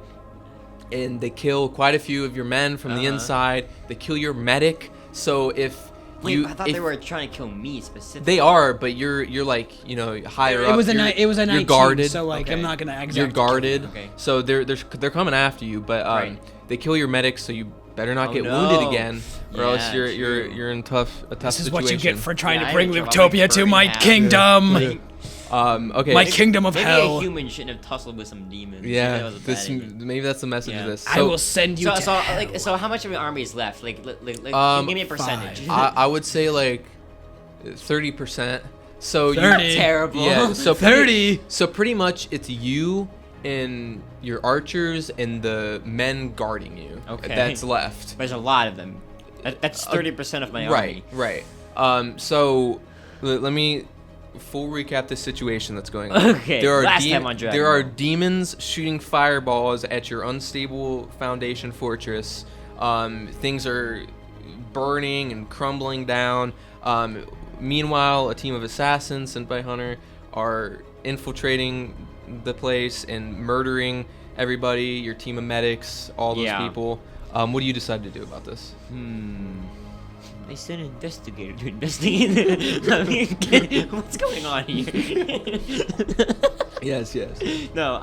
S1: and they kill quite a few of your men from the inside. They kill your medic. So if
S2: Wait, I thought they were trying to kill me specifically.
S1: they are, but you're like higher up.
S3: It was a
S1: You're
S3: night
S1: guarded.
S3: so like
S2: Okay.
S3: I'm not gonna exactly
S1: You're guarded.
S2: Okay.
S1: So they're coming after you, but
S2: Right.
S1: they kill your medics, so you better not
S2: Oh,
S1: get
S2: no.
S1: wounded again, or else
S2: Yeah,
S1: you're
S2: true.
S1: in a tough
S3: This is
S1: situation.
S3: what you get for trying
S2: Yeah,
S3: to
S2: I
S3: bring
S2: didn't care about
S3: Luketopia to
S2: burning
S3: my
S2: half.
S3: kingdom.
S1: Okay.
S3: My kingdom of
S2: Maybe
S3: hell.
S2: a human shouldn't have tussled with some demons.
S1: Yeah,
S2: That was a bad idea.
S1: maybe that's the message
S2: Yeah.
S1: of this.
S3: I will send you to hell.
S2: So how much of your army is left? Like give me a percentage.
S1: I would say like 30%. So
S3: 30.
S1: you
S2: Terrible.
S1: yeah. So
S3: 30.
S1: So pretty much it's you and your archers and the men guarding you.
S2: Okay.
S1: That's left.
S2: There's a lot of them. That's 30% of my army.
S1: Right. So let me full recap the situation that's going on.
S2: Okay,
S1: There are
S2: last time on Dragon
S1: there are
S2: Ball.
S1: demons shooting fireballs at your unstable foundation fortress. Things are burning and crumbling down. Meanwhile, a team of assassins sent by Hunter are infiltrating the place and murdering everybody. Your team of medics, all those people. What do you decide to do about this?
S2: They sent an investigator to investigate. I mean, what's going on here?
S1: Yes.
S2: No,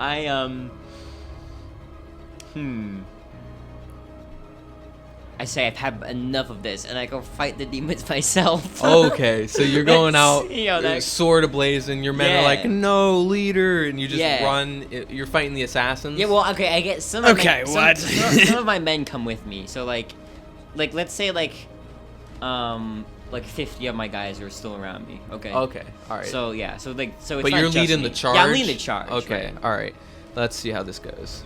S2: I say I've had enough of this, and I go fight the demons myself.
S1: Okay, so you're going out,
S2: that-
S1: sword ablaze, and your men are like,
S2: Yeah.
S1: "No, leader!" And you just
S2: Yeah.
S1: run. You're fighting the assassins.
S2: Yeah, well, okay, I get some. Of
S3: Okay,
S2: my,
S3: what?
S2: Some of my men come with me, so like let's say like 50 of my guys are still around me. Okay.
S1: Okay. All right.
S2: So yeah, so it's
S1: but
S2: not
S1: you're
S2: just
S1: leading
S2: me.
S1: the charge.
S2: Yeah, I'm leading the charge.
S1: Okay.
S2: right.
S1: All right. Let's see how this goes.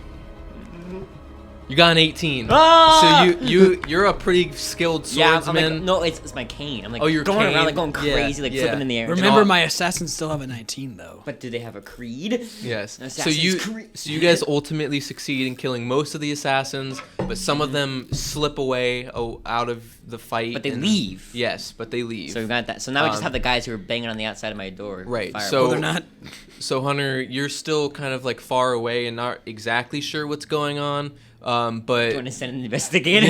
S1: You got an 18.
S2: Ah!
S1: So you're a pretty skilled swordsman.
S2: I'm like, no, it's my cane. I'm like
S1: your
S2: going
S1: cane?
S2: around, like going crazy, like flipping in the air.
S3: Remember, my assassins still have a 19 though.
S2: But do they have a creed?
S1: Yes.
S2: Assassin's
S1: So you guys ultimately succeed in killing most of the assassins, but some of them slip away out of the fight.
S2: But they leave.
S1: Yes, but they leave.
S2: So we got that. So now we just have the guys who are banging on the outside of my door.
S1: Right.
S2: Fireball.
S1: So
S3: they're not.
S1: So Hunter, you're still kind of like far away and not exactly sure what's going on. But
S2: Do you want to send an investigator?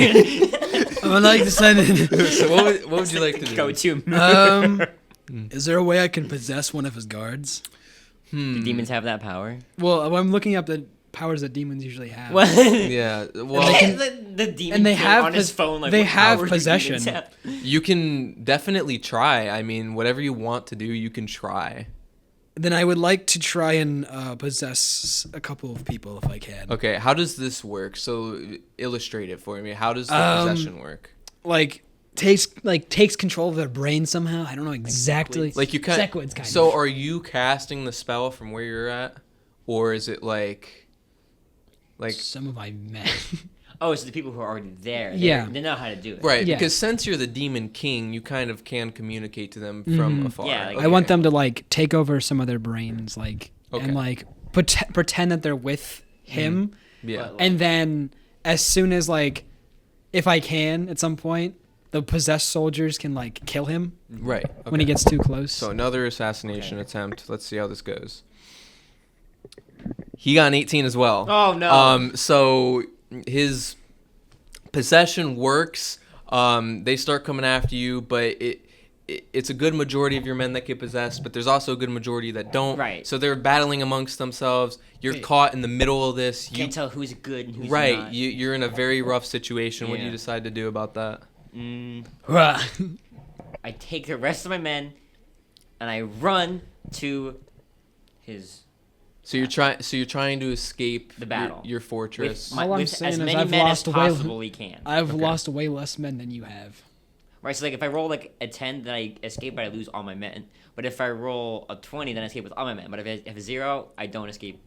S3: I would like to send it.
S1: So what would you like to do?
S2: Go to.
S3: Is there a way I can possess one of his guards?
S2: Do demons have that power?
S3: Well, I'm looking up the powers that demons usually have.
S2: What?
S1: Yeah. Well,
S2: the demon
S3: and they
S2: kid
S3: have
S2: on his phone. Like,
S3: they
S2: what
S3: have
S2: power do
S3: possession.
S2: demons have?
S1: you can definitely try. I mean, whatever you want to do, you can try.
S3: Then I would like to try and possess a couple of people if I can.
S1: Okay. How does this work? So illustrate it for me. How does the possession work?
S3: Like takes control of their brain somehow. I don't know exactly.
S1: Like you kind
S3: Sequids, kind
S1: So
S3: of.
S1: are you casting the spell from where you're at, or is it like
S3: Some of my men.
S2: Oh, it's the people who are already there.
S3: Yeah.
S2: They know how to do it.
S1: right?
S3: Yeah.
S1: Because since you're the demon king, you kind of can communicate to them from afar.
S2: Yeah, like-
S3: I want them to like take over some of their brains, like
S1: Okay.
S3: and like pretend that they're with him,
S1: Yeah.
S3: and then as soon as like, if I can at some point, the possessed soldiers can like kill him
S1: Right.
S3: when he
S1: okay.
S3: gets too close.
S1: So another assassination attempt. Let's see how this goes. He got an 18 as well.
S2: Oh, no.
S1: So his possession works. They start coming after you, but it's a good majority of your men that get possessed, but there's also a good majority that don't.
S2: Right.
S1: So they're battling amongst themselves. You're caught in the middle of this.
S2: You can't tell who's good and who's
S1: right.
S2: not.
S1: You're in a very rough situation. What do you
S2: Yeah.
S1: decide to do about that?
S3: Hurrah.
S2: I take the rest of my men, and I run to his
S1: So you're trying to escape
S2: The battle.
S1: your fortress.
S3: All I'm
S2: with
S3: saying
S2: as
S3: is
S2: many
S3: I've
S2: men as
S3: lost way-
S2: possibly can.
S3: I've lost way less men than you have.
S2: Right, so like if I roll like a 10, then I escape, but I lose all my men. But if I roll a 20, then I escape with all my men. But if I have a 0, I don't escape.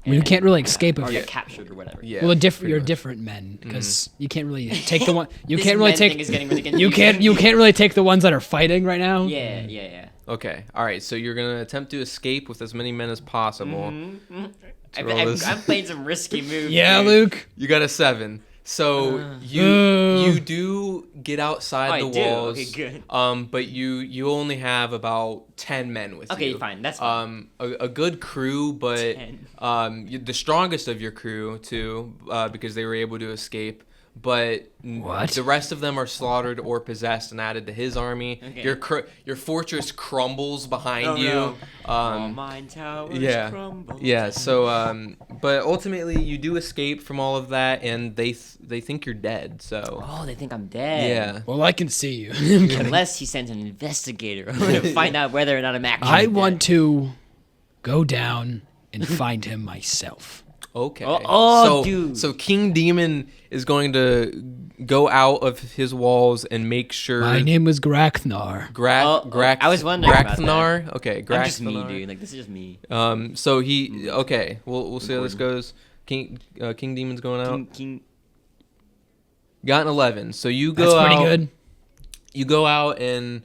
S3: Well, you can't really escape
S2: or
S3: if
S2: get captured or whatever.
S1: Yeah.
S3: well,
S1: pretty
S3: you're
S1: much.
S3: different men because you can't really take the one. You
S2: This
S3: can't really
S2: men
S3: take.
S2: thing is getting really
S3: You can't really take the ones that are fighting right now.
S2: Yeah.
S1: Okay. All right. So you're gonna attempt to escape with as many men as possible.
S2: I'm playing some risky moves.
S3: Yeah,
S2: dude.
S3: Luke.
S1: You got a 7. So
S3: Boo.
S1: you do get outside
S2: Oh,
S1: the
S2: I do?
S1: walls.
S2: Okay, good.
S1: But you only have about 10 men with you.
S2: Okay, fine. That's fine.
S1: A good crew, but
S2: 10.
S1: the strongest of your crew too, because they were able to escape. But
S3: What?
S1: the rest of them are slaughtered or possessed and added to his army.
S2: Okay.
S1: Your fortress crumbles behind
S2: Oh,
S1: you.
S2: no. All mine towers
S1: Yeah.
S2: crumble.
S1: Yeah. So, but ultimately, you do escape from all of that, and they think you're dead. So,
S2: Oh, they think I'm dead.
S1: yeah.
S3: Well, I can see you. I'm kidding.
S2: Unless he sends an investigator to find out whether or not I'm actually
S3: I
S2: dead.
S3: want to go down and find him myself.
S1: Okay.
S2: Oh,
S1: so,
S2: dude.
S1: So King Demon is going to go out of his walls and make sure.
S3: My name was Graknar.
S2: I was wondering about
S1: Graknar. Okay, Graknar.
S2: I'm just me, dude. Like, this is just me.
S1: So he. Okay. We'll see how this goes. King Demon's going out.
S2: King.
S1: Got an 11. So you go
S3: That's
S1: out.
S3: pretty good.
S1: You go out and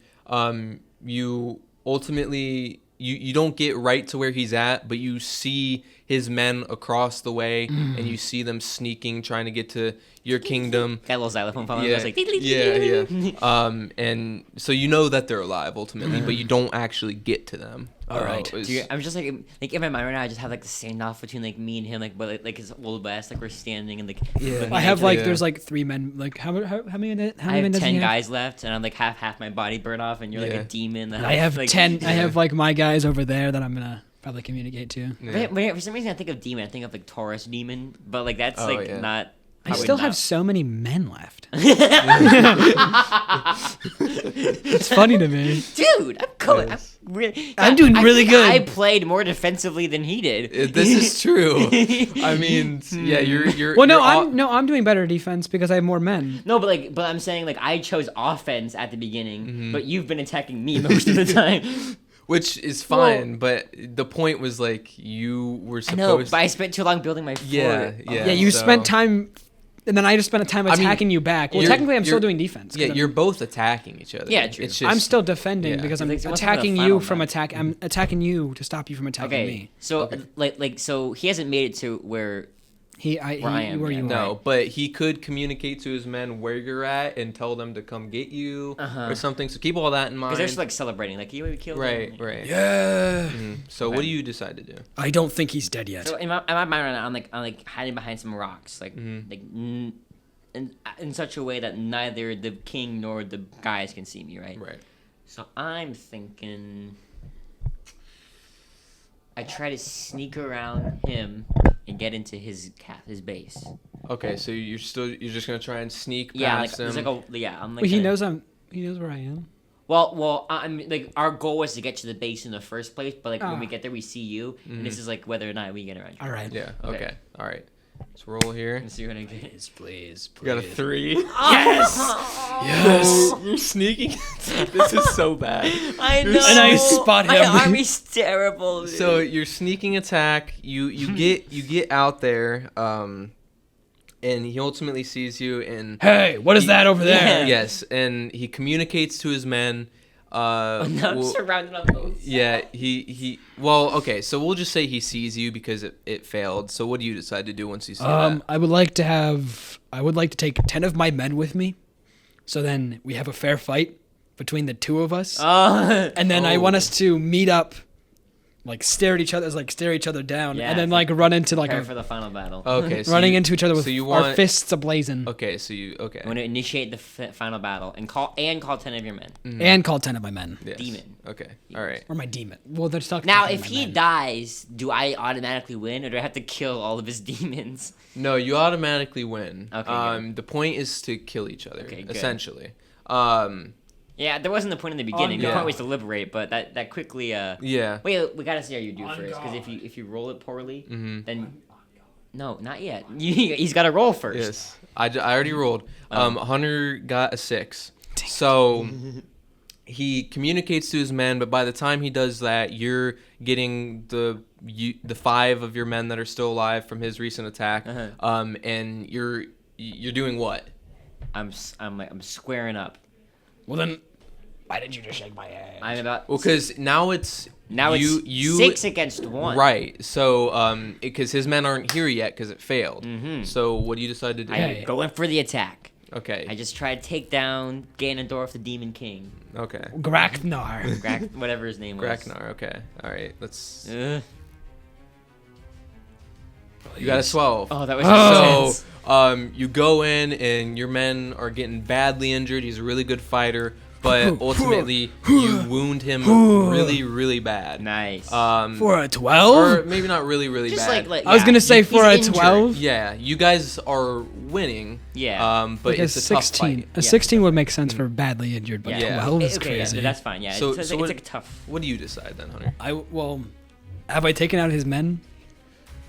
S1: you ultimately you don't get right to where he's at, but you see his men across the way, and you see them sneaking, trying to get to your kingdom.
S2: Got a little xylophone following.
S1: Yeah,
S2: I was like,
S1: yeah. And so you know that they're alive ultimately, but you don't actually get to them.
S3: All right.
S2: Dude, I'm just like in my mind right now. I just have like the standoff between like me and him, like but like his old west, like we're standing and like. looking
S3: I have
S2: at
S3: like
S2: each
S3: there's like 3 men. Like how many? How many
S2: other. I
S3: men
S2: have
S3: does
S2: 10
S3: he have?
S2: guys left, and I'm like half my body burned off, and you're like
S1: Yeah.
S2: a demon. That
S3: I have
S2: like,
S3: 10. I have like my guys over there that I'm gonna probably communicate to.
S1: Yeah.
S2: But for some reason, I think of demon. I think of like Taurus demon, but like that's like
S1: yeah.
S2: not.
S3: I
S2: would
S3: still
S2: not-
S3: have so many men left. It's funny to me.
S2: Dude, I'm cool.
S1: Yes.
S3: I'm doing really
S2: think
S3: good.
S2: I played more defensively than he did.
S1: This is true. I mean, yeah, you're.
S3: Well, no,
S1: you're
S3: I'm doing better defense because I have more men.
S2: No, but I'm saying like I chose offense at the beginning,
S1: Mm-hmm.
S2: but you've been attacking me most of the time.
S1: Which is fine, but the point was like you were
S2: I know,
S1: supposed.
S2: but I spent too long building my fort.
S1: Yeah.
S3: Yeah, you
S1: so-
S3: spent time and then I just spent time attacking you back. Well, technically, I'm still doing defense.
S1: Yeah, you're both attacking each other.
S2: Yeah, true.
S1: It's just,
S3: I'm still defending because I'm
S2: Like, it wasn't
S3: attacking
S2: the
S3: you
S2: final
S3: from
S2: match.
S3: attack. I'm attacking you to stop you from attacking me.
S2: So so he hasn't made it to where
S3: Where you
S1: No, but he could communicate to his men where you're at and tell them to come get you or something. So keep all that in mind.
S2: because they're just like celebrating, like we killed him.
S1: Right.
S3: Yeah.
S1: So what do you decide to do?
S3: I don't think he's dead yet.
S2: So in my mind right now, I'm like hiding behind some rocks, in such a way that neither the king nor the guys can see me, right?
S1: Right.
S2: So I'm thinking I try to sneak around him and get into his base.
S1: Okay, so you're just gonna try and sneak
S2: Yeah,
S1: past him.
S2: I'm like.
S3: Wait, he knows where I am.
S2: Well, I'm like our goal was to get to the base in the first place, but like when we get there, we see you, and this is like whether or not we get around you.
S3: All right.
S1: Yeah. Okay. All right. Let's roll here.
S2: Let's see what I get.
S3: Please.
S1: We got a 3.
S3: Yes. Yes.
S1: You're sneaking. This is so bad.
S2: I know.
S3: And I spot him.
S2: My army's terrible. Dude.
S1: So your sneaking attack, you get out there, and he ultimately sees you and
S3: Hey, what is that over there?
S1: yes, and he communicates to his men.
S2: now I'm surrounded on both sides.
S1: Yeah, well, okay, so we'll just say he sees you because it failed. So what do you decide to do once you see that?
S3: I would like to take 10 of my men with me. So then we have a fair fight between the two of us. And then I want us to meet up, like stare at each other down,
S2: Yeah,
S3: and then
S2: it's
S3: like run into like
S2: Prepare for the final battle.
S1: Okay, so
S3: running into each other with
S1: so you
S3: our
S1: want-
S3: fists ablazing,
S1: Okay, so you
S2: I'm gonna initiate the final battle and call 10 of your men.
S3: and call 10 of my men
S1: yes.
S2: Demon.
S1: Okay, all right.
S3: or my demon. Well, they're stuck.
S2: Now, if he dies, do I automatically win, or do I have to kill all of his demons?
S1: No, you automatically win.
S2: Okay, good.
S1: The point is to kill each other,
S2: Okay, good.
S1: essentially.
S2: Yeah, there wasn't the point in the beginning. The
S1: yeah.
S2: point was to liberate, but that quickly.
S1: Yeah.
S2: Wait, we gotta see how you do first, because if you roll it poorly, then no, not yet. He's got to roll first.
S1: Yes, I already rolled. Hunter got a 6. So he communicates to his men, but by the time he does that, you're getting the 5 of your men that are still alive from his recent attack. And you're doing what?
S2: I'm squaring up.
S3: Well then, why did you just shake my hand?
S2: I'm about.
S1: Well, because now it's you
S2: 6 against 1.
S1: right. So because his men aren't here yet because it failed. So what do you decide to do?
S2: I go in for the attack.
S1: Okay.
S2: I just try to take down Ganondorf, the Demon King.
S1: Okay.
S3: Graknar.
S2: Whatever his name was.
S1: Graknar. Okay. All right. Let's.
S2: Ugh.
S1: You got a 12.
S2: Oh, that was intense.
S1: So you go in and your men are getting badly injured. He's a really good fighter, but ultimately you wound him really, really bad.
S2: Nice.
S3: For a 12?
S1: Or maybe not really, really
S2: Just
S1: bad.
S2: like
S3: I was gonna say
S2: he's
S3: for a
S2: injured.
S3: 12.
S1: Yeah, you guys are winning.
S2: Yeah.
S1: But
S3: Like a
S1: it's a tough
S3: 16.
S1: fight.
S3: A 16 would make sense for badly injured, but
S1: Yeah.
S3: 12 is
S2: Okay,
S3: crazy.
S2: yeah, that's fine. Yeah,
S1: So-
S2: it's
S1: so
S2: like a tough.
S1: What do you decide then, Hunter?
S3: Have I taken out his men?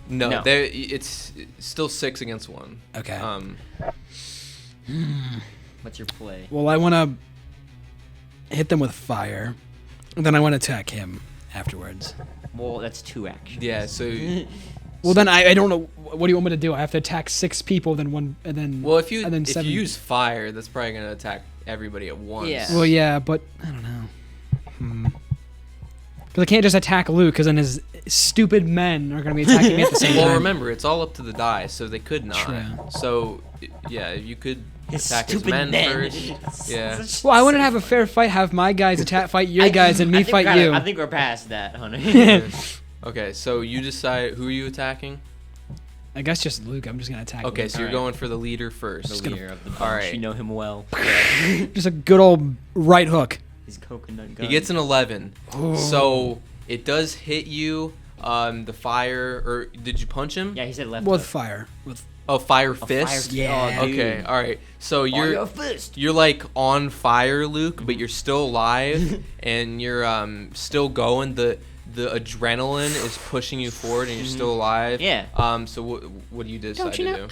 S1: No. It's still 6 against 1.
S3: Okay.
S2: What's your play?
S3: Well, I want to hit them with fire, and then I want to attack him afterwards.
S2: Well, that's 2 actions.
S1: Yeah. So.
S3: Well, then I don't know. What do you want me to do? I have to attack 6 people, then one, and then.
S1: Well, if you
S3: and then
S1: if
S3: 7.
S1: you use fire, that's probably gonna attack everybody at once.
S2: Yeah.
S3: Well, yeah, but I don't know. Because I can't just attack Luke, because then his stupid men are going to be attacking me at the same time.
S1: Well, remember, it's all up to the die, so they could not.
S3: True.
S1: So, yeah, you could attack his
S2: stupid
S1: men
S2: men.
S1: first. Yeah.
S3: Well, I want to have a fair fight. Have my guys fight your guys, and me
S2: I think
S3: fight
S2: we're
S3: you.
S2: I think we're past that, Hunter.
S1: Okay, so you decide who are you attacking?
S3: I guess just Luke. I'm just going to attack
S1: Okay,
S3: Luke.
S1: so you're
S2: Alright.
S1: going for the leader first.
S2: The leader of the bunch.
S1: Alright.
S2: You know him well.
S3: Just a good old right hook.
S2: His coconut gun.
S1: He gets an 11. So it does hit you. The fire, or did you punch him?
S2: Yeah, he said left.
S3: With
S2: hook.
S3: fire. With
S1: Fire
S2: Fire
S1: fist.
S3: Yeah.
S2: Oh, dude.
S1: Okay, all right. So
S2: Fire fist.
S1: you're like on fire, Luke, but you're still alive and you're still going. The adrenaline is pushing you forward, and you're still alive.
S2: Yeah.
S1: So what do you decide to do?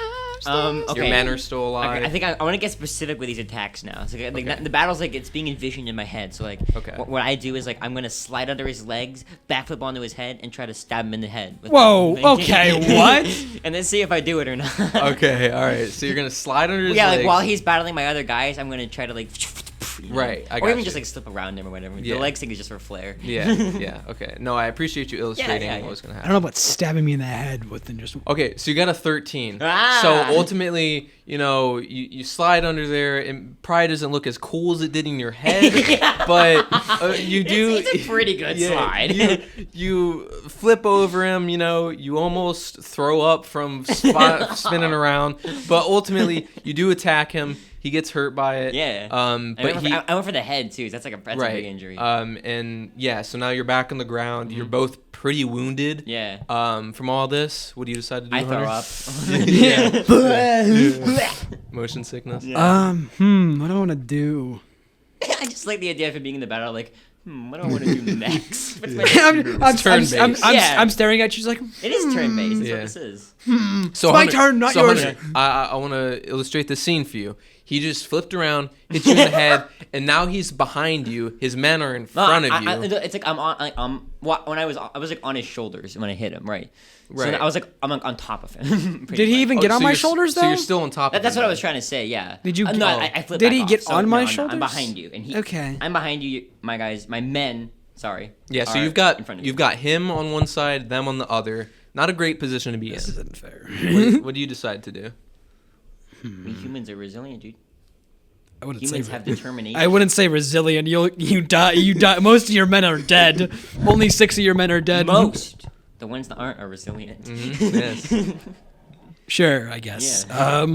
S2: Okay.
S1: Your men are still alive.
S2: Okay, I think I want to get specific with these attacks now. So like,
S1: Okay.
S2: the battle's like it's being envisioned in my head. So like,
S1: Okay.
S2: what I do is like I'm gonna slide under his legs, backflip onto his head, and try to stab him in the head. with
S3: Whoa,
S2: my-
S3: okay, what?
S2: And then see if I do it or not.
S1: Okay, all right. So you're gonna slide under his
S2: Yeah, like
S1: legs.
S2: while he's battling my other guys, I'm gonna try to like. You know?
S1: Right, I
S2: or
S1: got
S2: even
S1: you.
S2: just like slip around him or whatever.
S1: Yeah.
S2: The legs thing is just for flair.
S1: Yeah. Okay. No, I appreciate you illustrating
S2: yeah.
S1: what was gonna
S3: I
S1: happen.
S3: don't know about stabbing me in the head within just.
S1: Okay, so you got a 13.
S2: Ah!
S1: So ultimately, you slide under there, and probably doesn't look as cool as it did in your head, but you do.
S2: It's a pretty good slide.
S1: You flip over him. You almost throw up from spinning around, but ultimately you do attack him. He gets hurt by it.
S2: Yeah.
S1: But
S2: I went for the head too. So that's a big injury.
S1: And yeah, so now you're back on the ground. You're both pretty wounded.
S2: Yeah.
S1: From all this, what do you decide to do?
S2: I throw
S1: Hunter?
S2: up.
S1: Motion sickness.
S2: Yeah.
S3: What do I want to do?
S2: I just like the idea of it being in the battle. Like, what do I want to do next? What's my
S3: I'm
S1: turn-based.
S3: staring at you. She's like,
S2: It is turn-based. That's
S1: Yeah.
S2: what this is.
S1: So
S3: my
S1: Hunter-
S3: turn, not
S1: so
S3: yours.
S1: Hunter, I want to illustrate the scene for you. He just flipped around, hit you in the head, and now he's behind you. His men are in front of you.
S2: It's like I'm on. Like, when I was like on his shoulders when I hit him. Right.
S1: Right.
S2: So I was like I'm like on top of him.
S3: did he even get on
S1: so
S3: my
S1: you're-
S3: shoulders though?
S1: So you're still on top of
S2: That's
S1: him
S2: what I
S1: then.
S2: was trying to say. Yeah.
S3: Did you-
S2: No,
S3: oh.
S2: I flipped.
S3: Did
S2: back
S3: he
S2: off.
S3: get
S2: So,
S3: on my
S2: no,
S3: shoulders?
S2: I'm behind you, and he.
S3: Okay.
S2: I'm behind you, my guys, my men. Sorry.
S1: Yeah, so
S2: are
S1: you've got
S2: in front of
S1: you've got him on one side, them on the other. Not a great position to be in.
S3: This isn't fair.
S1: What do you decide to do?
S2: We humans are resilient, dude.
S3: I wouldn't
S2: Humans
S3: say
S2: have determination.
S3: I wouldn't say resilient. You die. You die. Most of your men are dead. Only 6 of your men are dead.
S2: Most. The ones that aren't are resilient.
S1: Yes.
S3: Sure, I guess.
S2: Yeah.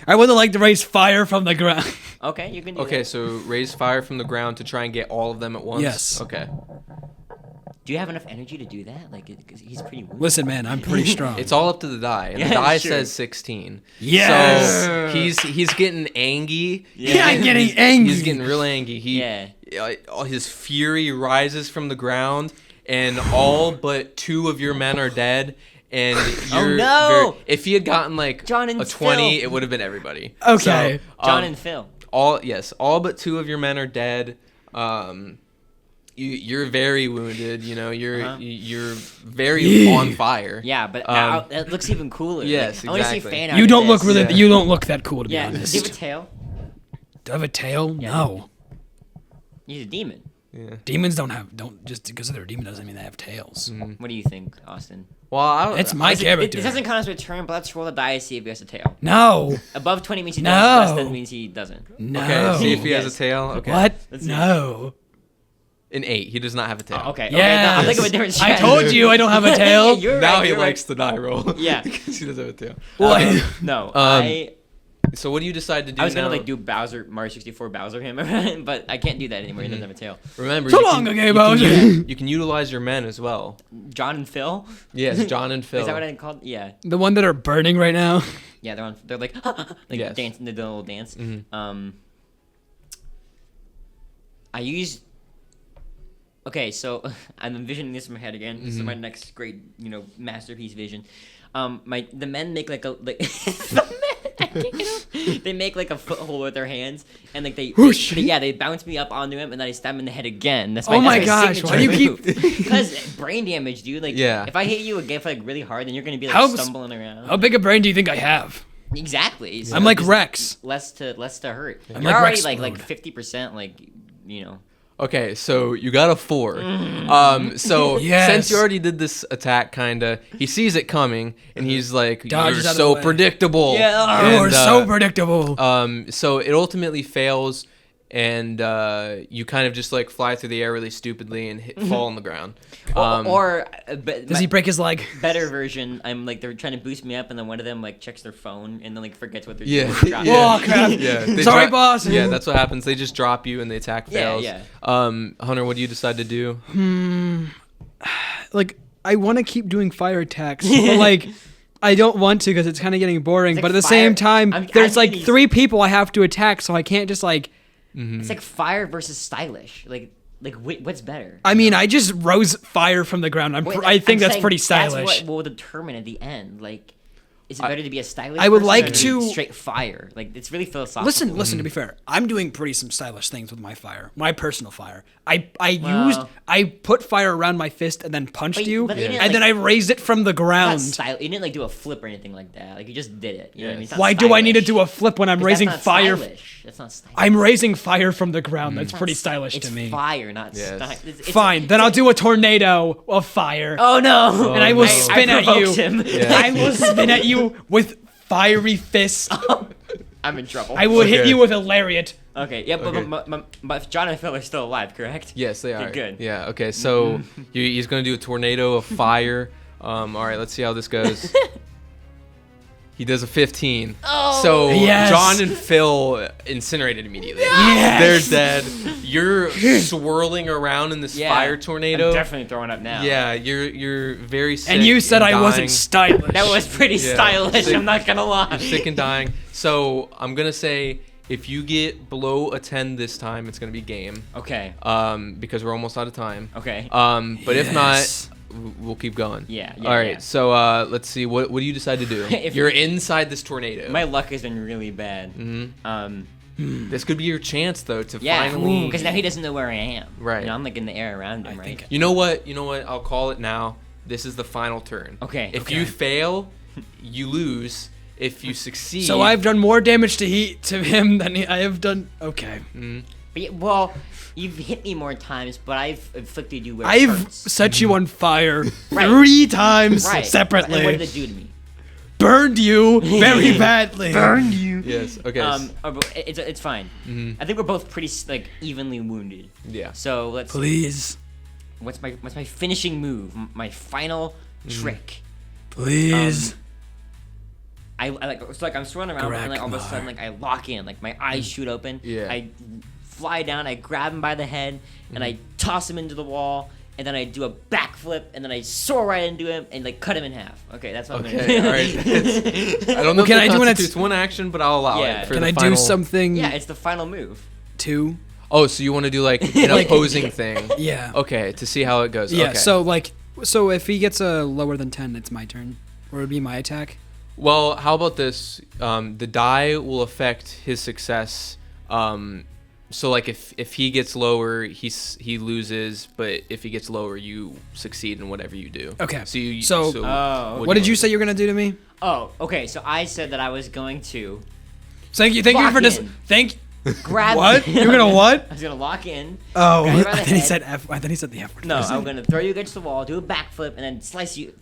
S3: I would have liked to raise fire from the ground.
S2: Okay, you can do
S1: Okay,
S2: that.
S1: so raise fire from the ground to try and get all of them at once.
S3: Yes.
S1: Okay.
S2: Do you have enough energy to do that? Like, 'cause he's pretty wounded.
S3: Listen, man, I'm pretty strong.
S1: It's all up to the die, and
S2: Yeah,
S1: the die
S2: sure.
S1: says 16.
S3: Yes.
S1: So he's getting angry.
S3: Yeah, I'm getting
S1: He's-
S3: angry.
S1: He's getting real angry. His fury rises from the ground, and all but 2 of your men are dead. And you're
S2: no!
S1: if he had gotten like
S2: John and
S1: a 20,
S2: Phil.
S1: it would have been everybody.
S3: Okay.
S1: So,
S2: John and Phil.
S1: all but 2 of your men are dead. You're very wounded. You're very on fire.
S2: Yeah, but now that looks even cooler.
S1: Yes,
S2: like, I want to see
S1: exactly.
S2: fan art.
S3: You
S2: of
S3: don't look
S2: this.
S3: really.
S1: Yeah.
S3: You don't look that cool, to be
S2: Yeah.
S3: honest.
S2: Does he have a tail?
S3: Do I have a tail?
S2: Yeah.
S3: No.
S2: He's a demon.
S1: Yeah.
S3: Demons don't just because they're a demon doesn't mean they have tails.
S2: What do you think, Austin?
S1: Well,
S3: It's my character.
S2: This doesn't count as a turn, but let's roll the die to see if he has a tail.
S3: No.
S2: Above 20 means he
S3: No.
S2: does. Less than means he doesn't.
S3: No.
S1: Okay, see if he has
S2: Yes.
S1: a tail. Okay.
S3: What?
S2: Let's see.
S3: No.
S1: An 8. He does not have a tail.
S2: Okay.
S3: Yes.
S2: I'll think of a different
S3: I
S2: strat.
S3: told you I don't have a
S2: Yeah,
S3: tail.
S2: you're
S1: Now
S2: right,
S1: he
S2: you're
S1: likes the die roll.
S2: Yeah.
S1: Because he doesn't have a tail.
S3: What?
S2: No,
S1: So what do you decide to do
S2: I was
S1: now?
S2: gonna like do Mario 64 Bowser him, but I can't do that anymore. He doesn't have a tail.
S1: Remember,
S3: So
S1: you
S3: long
S1: can,
S3: ago,
S1: you
S3: Bowser.
S1: can, you can utilize your men as well.
S2: John and Phil.
S1: Yes, John and Phil.
S2: Is that what I called? Yeah.
S3: The one that are burning right now.
S2: Yeah, they're like
S1: Yes.
S2: dancing the little dance.
S1: Mhm.
S2: I used. Okay, so I'm envisioning this in my head again. This is my next great, masterpiece vision. The men make like the men, I can't get up. They make like a foothold with their hands, and like they bounce me up onto him, and then I stab him in the head again. That's
S3: Oh my
S2: that's
S3: gosh, why do you keep-
S2: Because brain damage, dude. Like,
S1: Yeah.
S2: if I hit you again like really hard, then you're gonna be like
S3: How-
S2: stumbling around.
S3: How big a brain do you think I have?
S2: Exactly. So
S3: I'm like
S2: just
S3: Rex.
S2: less to hurt.
S3: I'm
S2: You're
S3: like
S2: already
S3: Rex
S2: like
S3: mode.
S2: 50%, like.
S1: Okay, so you got a 4. So
S3: Yes.
S1: since you already did this attack, kinda, he sees it coming, and he's like,
S3: Dodges
S1: "You're
S3: out of the
S1: so
S3: way.
S1: predictable."
S2: Yeah.
S3: You're
S1: And,
S3: so predictable.
S1: So it ultimately fails, and you kind of just like fly through the air really stupidly and fall on the ground.
S3: Does he break his leg?
S2: Better version? I'm like they're trying to boost me up, and then one of them like checks their phone, and then like forgets what they're
S1: Yeah.
S2: doing. Drop
S3: Oh,
S2: it.
S3: crap.
S1: Yeah. they
S3: Sorry,
S1: dro-
S3: boss.
S1: Yeah, that's what happens. They just drop you, and the attack
S2: Yeah,
S1: fails.
S2: yeah.
S1: Hunter, what do you decide to do?
S3: Like, I want to keep doing fire attacks, but like, I don't want to because it's kind of getting boring.
S2: It's
S3: but
S2: like
S3: at the same
S2: fire-
S3: time,
S2: I'm
S3: there's like
S2: thinking
S3: 3 people I have to attack, so I can't just like.
S2: It's like fire versus stylish. Like what's better?
S3: I mean, I just rose fire from the ground.
S2: Wait,
S3: I think
S2: I'm
S3: that's
S2: saying
S3: pretty stylish.
S2: That's what will determine at the end. Like, Is it better to be a stylish?
S3: I would
S2: person
S3: like
S2: or
S3: to-
S2: be straight fire. Like it's really philosophical.
S3: Listen. To be fair, I'm doing some stylish things with my fire, my personal fire. I put fire around my fist and then punched
S2: But-
S3: you,
S2: but you didn't,
S3: and then I raised it from the
S2: Not
S3: ground.
S2: style. You didn't like do a flip or anything like that. Like you just did it. You know what I mean? It's not
S3: Why do I need to
S2: stylish.
S3: do a flip when I'm
S2: 'Cause
S3: raising
S2: that's not
S3: fire?
S2: Stylish. That's not stylish.
S3: I'm raising fire from the ground. That's
S2: It's
S3: pretty
S2: not-
S3: stylish
S2: it's
S3: to me.
S2: Fire, not
S1: Yes.
S2: stylish. It's-
S3: Fine, then I'll do a tornado of fire.
S2: Oh no!
S3: And I will
S1: no.
S3: spin
S2: I
S3: at you.
S2: provoked him.
S1: Yeah.
S3: I will spin at you with fiery fists.
S2: I'm in trouble.
S3: I will hit
S1: Okay.
S3: you with a lariat.
S2: Okay, yeah,
S1: Okay.
S2: but John and Phil are still alive, correct?
S1: Yes, they are.
S2: Good.
S1: Yeah. Okay. So he's gonna do a tornado of fire. All right. Let's see how this goes. He does a 15.
S2: Oh.
S1: So
S3: Yes.
S1: John and Phil incinerated immediately.
S3: Yes.
S1: They're dead. You're swirling around in this
S2: Yeah.
S1: fire tornado.
S2: I'm definitely throwing up now.
S1: Yeah, you're very sick.
S3: And you said I
S1: dying.
S3: wasn't stylish.
S2: That was pretty
S1: Yeah.
S2: stylish.
S1: Sick-
S2: I'm not gonna lie.
S1: You're sick and dying. So I'm gonna say if you get below a 10 this time, it's gonna be game.
S2: Okay.
S1: Because we're almost out of time.
S2: Okay.
S1: But if not,
S3: Yes.
S1: we'll keep going.
S2: Yeah,
S1: All right.
S2: yeah.
S1: So let's see. What do you decide to do?
S2: If-
S1: You're inside this tornado.
S2: My luck has been really bad.
S1: This could be your chance though to
S2: Yeah,
S1: finally.
S2: because now he doesn't know where I am.
S1: Right.
S2: You know, I'm like in the air around him, right?
S3: think-
S1: You know what? I'll call it now. This is the final turn.
S2: Okay.
S1: If
S2: Okay.
S1: you fail, you lose. If you succeed,
S3: So I've done more damage to him than I have done. Okay.
S2: But yeah, well, you've hit me more times, but I've inflicted you where it
S3: I've
S2: hurts.
S3: set you on fire
S2: Right.
S3: 3 times
S2: Right.
S3: separately.
S2: And what did it do to me?
S3: Burned you very badly. Burned you.
S1: Yes. Okay.
S2: But it's fine. I think we're both pretty like evenly wounded.
S1: Yeah.
S2: So let's.
S3: Please.
S2: What's my finishing move? My final trick.
S3: Please.
S2: I like it's like I'm swirling around and like all of a sudden like I lock in, like my eyes shoot open.
S1: Yeah.
S2: I fly down, I grab him by the head, and I toss him into the wall, and then I do a backflip, and then I soar right into him and like cut him in half. Okay, that's what I'm gonna
S1: Okay.
S2: do.
S1: All right. I don't know
S3: Can
S1: if
S3: I
S1: it
S3: do an
S1: constitutes one action, but I'll allow
S2: Yeah.
S1: it. For
S3: Can
S1: the
S3: I
S1: final...
S3: do something?
S2: Yeah, it's the final move.
S3: 2?
S1: Oh, so you want to do like an opposing thing?
S3: Yeah.
S1: Okay, to see how it goes.
S3: Yeah.
S1: Okay.
S3: So if he gets a lower than 10, it's my turn, or it'd be my attack.
S1: Well, how about this? The die will affect his success. So like if he gets lower, he loses, but if he gets lower, you succeed in whatever you do.
S3: Okay.
S1: So
S2: Oh,
S3: What did you say you were gonna do to me?
S2: Oh, okay. So I said that I was going to
S3: Thank you for
S2: Lock
S3: this.
S2: in.
S3: Thank.
S2: grab.
S3: What? You're gonna what?
S2: I was gonna lock in.
S3: Oh,
S2: Grab you by
S3: I
S2: the
S3: thought he
S2: head.
S3: said F. I thought he said the F word.
S2: No, I'm gonna throw you against the wall, do a backflip, and then slice you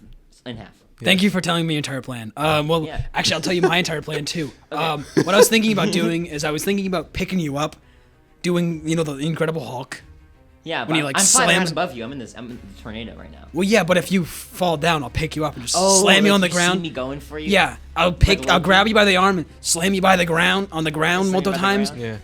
S2: in half.
S3: Thank you for telling me your entire plan. Well,
S2: Yeah.
S3: actually, I'll tell you my entire plan too. What I was thinking about doing is I was thinking about picking you up, doing the Incredible Hulk.
S2: Yeah,
S3: When
S2: but
S3: he, like,
S2: I'm flying around
S3: slams-
S2: above you. I'm in the tornado right now.
S3: Well, yeah, but if you fall down, I'll pick you up and just
S2: Oh,
S3: slam you
S2: like
S3: on the
S2: See
S3: ground.
S2: me going for you?
S3: Yeah, I'll
S2: Loki?
S3: grab you by the arm and slam you by the ground on the ground
S2: Slam you
S3: multiple
S2: by the
S3: times.
S2: ground?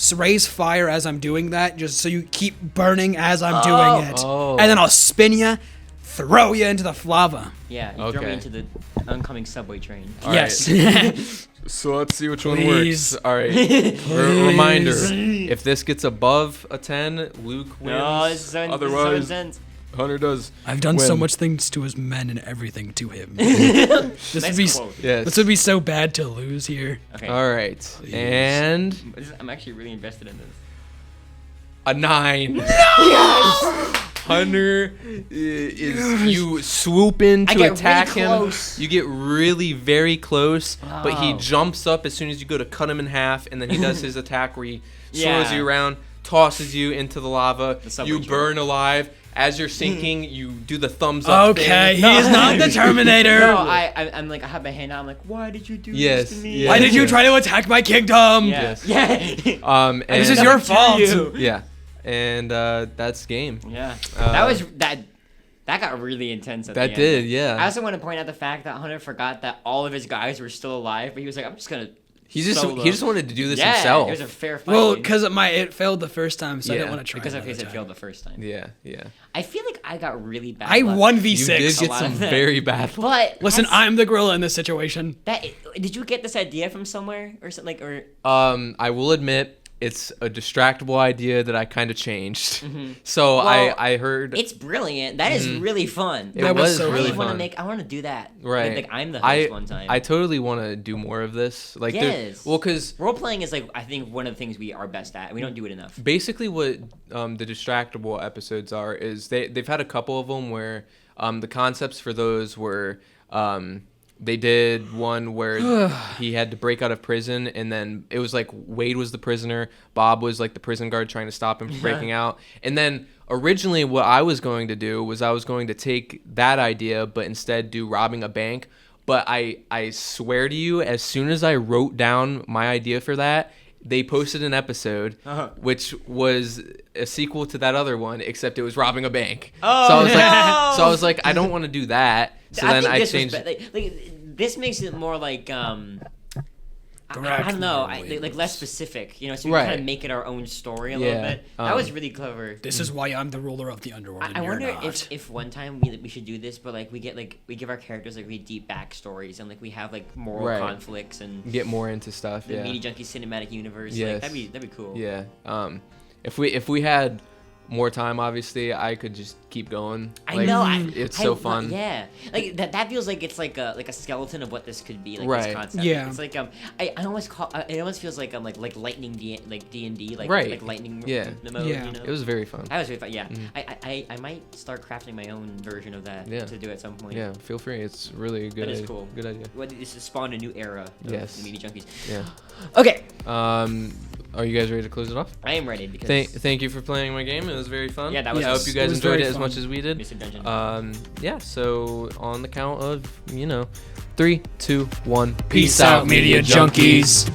S1: Yeah.
S3: Raise fire as I'm doing that, just so you keep burning as I'm
S2: Oh.
S3: doing it.
S1: Oh.
S3: And then I'll spin you, throw you into the lava.
S2: Yeah, you throw me
S1: Okay.
S2: into the oncoming subway train.
S1: All
S3: Yes.
S1: So let's see which one
S3: Please.
S1: works. All right. Reminder: if this gets above a 10, Luke wins.
S2: No, it's so
S1: Otherwise,
S2: intense.
S1: Hunter does.
S3: I've done so
S1: win.
S3: much things to his men and everything to him. this would be
S2: Nice quote.
S1: Yes.
S3: this would be so bad to lose here.
S2: Okay.
S1: All right. And
S2: I'm actually really invested in this.
S1: a 9. Hunter is you swoop in
S2: I
S1: to
S2: get
S1: attack
S2: really
S1: him.
S2: close.
S1: You get really very close, but he
S2: Oh.
S1: jumps up as soon as you go to cut him in half, and then he does his attack where he
S2: Yeah.
S1: swirls you around, tosses you into the lava.
S2: subway
S1: You
S2: train.
S1: burn alive. As you're sinking, you do the thumbs up
S3: Okay,
S1: thing.
S3: he is not the Terminator.
S2: No, I'm like, I have my hand out. I'm like, why did you do
S1: Yes,
S2: this to me?
S1: yes.
S3: Why did you try to attack my kingdom?
S2: Yeah.
S1: Yes.
S2: Yeah.
S1: And
S3: This is your fault.
S1: Yeah, and that's game.
S2: Yeah.
S1: Uh,
S2: That got really intense at
S1: That
S2: the end.
S1: did, yeah.
S2: I also want to point out the fact that Hunter forgot that all of his guys were still alive, but he was like, I'm just gonna
S1: He just
S2: solo.
S1: he just wanted to do this
S2: yeah,
S1: himself.
S2: it was a fair fight.
S3: Well, because it failed the first time, so I
S1: Yeah,
S3: didn't want to try.
S2: because of
S3: another
S2: his it
S3: time.
S2: failed the first time.
S1: Yeah.
S2: I feel like I got really bad.
S3: I
S2: luck.
S3: won
S1: You did
S3: V6.
S1: get
S2: lot
S1: some
S2: of that.
S1: very bad.
S2: But
S3: Listen,
S2: that's-
S3: I'm the gorilla in this situation.
S2: did you get this idea from somewhere or something like or?
S1: I will admit, it's a distractible idea that I kind of changed. So
S2: Well,
S1: I heard
S2: it's brilliant. That is really fun.
S1: it was
S3: so
S1: really
S3: fun.
S1: fun.
S2: I want to do that.
S1: Right.
S2: Like I'm the host one time.
S1: I totally want to do more of this. Like,
S2: Yes.
S1: well, because
S2: role playing is like I think one of the things we are best at. We don't do it enough.
S1: basically what the distractible episodes are is they've had a couple of them where the concepts for those were they did one where he had to break out of prison, and then it was like Wade was the prisoner, Bob was like the prison guard trying to stop him from breaking out. And then originally what I was going to do was I was going to take that idea but instead do robbing a bank. But I swear to you, as soon as I wrote down my idea for that, they posted an episode which was a sequel to that other one, except it was robbing a bank.
S2: Oh,
S1: so
S2: no!
S1: I was like, I don't want to do that. So then I changed.
S2: This makes it more like I don't know, like less specific, so we
S1: Right.
S2: kind of make it our own story a little bit. That was really clever.
S4: This is why I'm the ruler of the underworld.
S2: I
S4: and you're
S2: wonder
S4: not.
S2: if one time we should do this, but like we give our characters like really deep backstories and like we have like moral
S1: Right.
S2: conflicts and
S1: Get more into stuff.
S2: the
S1: Yeah.
S2: Media Junkie cinematic universe.
S1: Yes.
S2: Like, that'd be cool.
S1: Yeah. If we had more time, obviously, I could just keep going.
S2: I know.
S1: It's so fun.
S2: Yeah, like that feels like it's like a skeleton of what this could be. Like
S1: Right.
S2: this concept.
S3: Yeah.
S2: It's like I almost call it almost feels like like lightning like DnD like
S1: Right.
S2: like lightning
S1: Yeah.
S2: mode.
S3: Yeah.
S2: You know?
S1: It was very fun.
S2: That was really fun. Yeah. I might start crafting my own version of that
S1: Yeah.
S2: to do at some point.
S1: Yeah, feel free. It's really a good.
S2: That is cool.
S1: Good idea.
S2: This has spawned a new era of
S1: Yes.
S2: the Media Junkies.
S1: Yeah.
S2: Okay.
S1: Are you guys ready to close it off?
S2: I am ready because
S1: Thank you for playing my game. It was very fun.
S2: Yeah, that was
S1: I hope you guys
S3: was
S1: enjoyed
S3: very
S1: it as
S3: fun.
S1: much as we did.
S2: Mr. Dungeon.
S1: Yeah. So on the count of 3, 2, 1.
S4: Peace out, media junkies.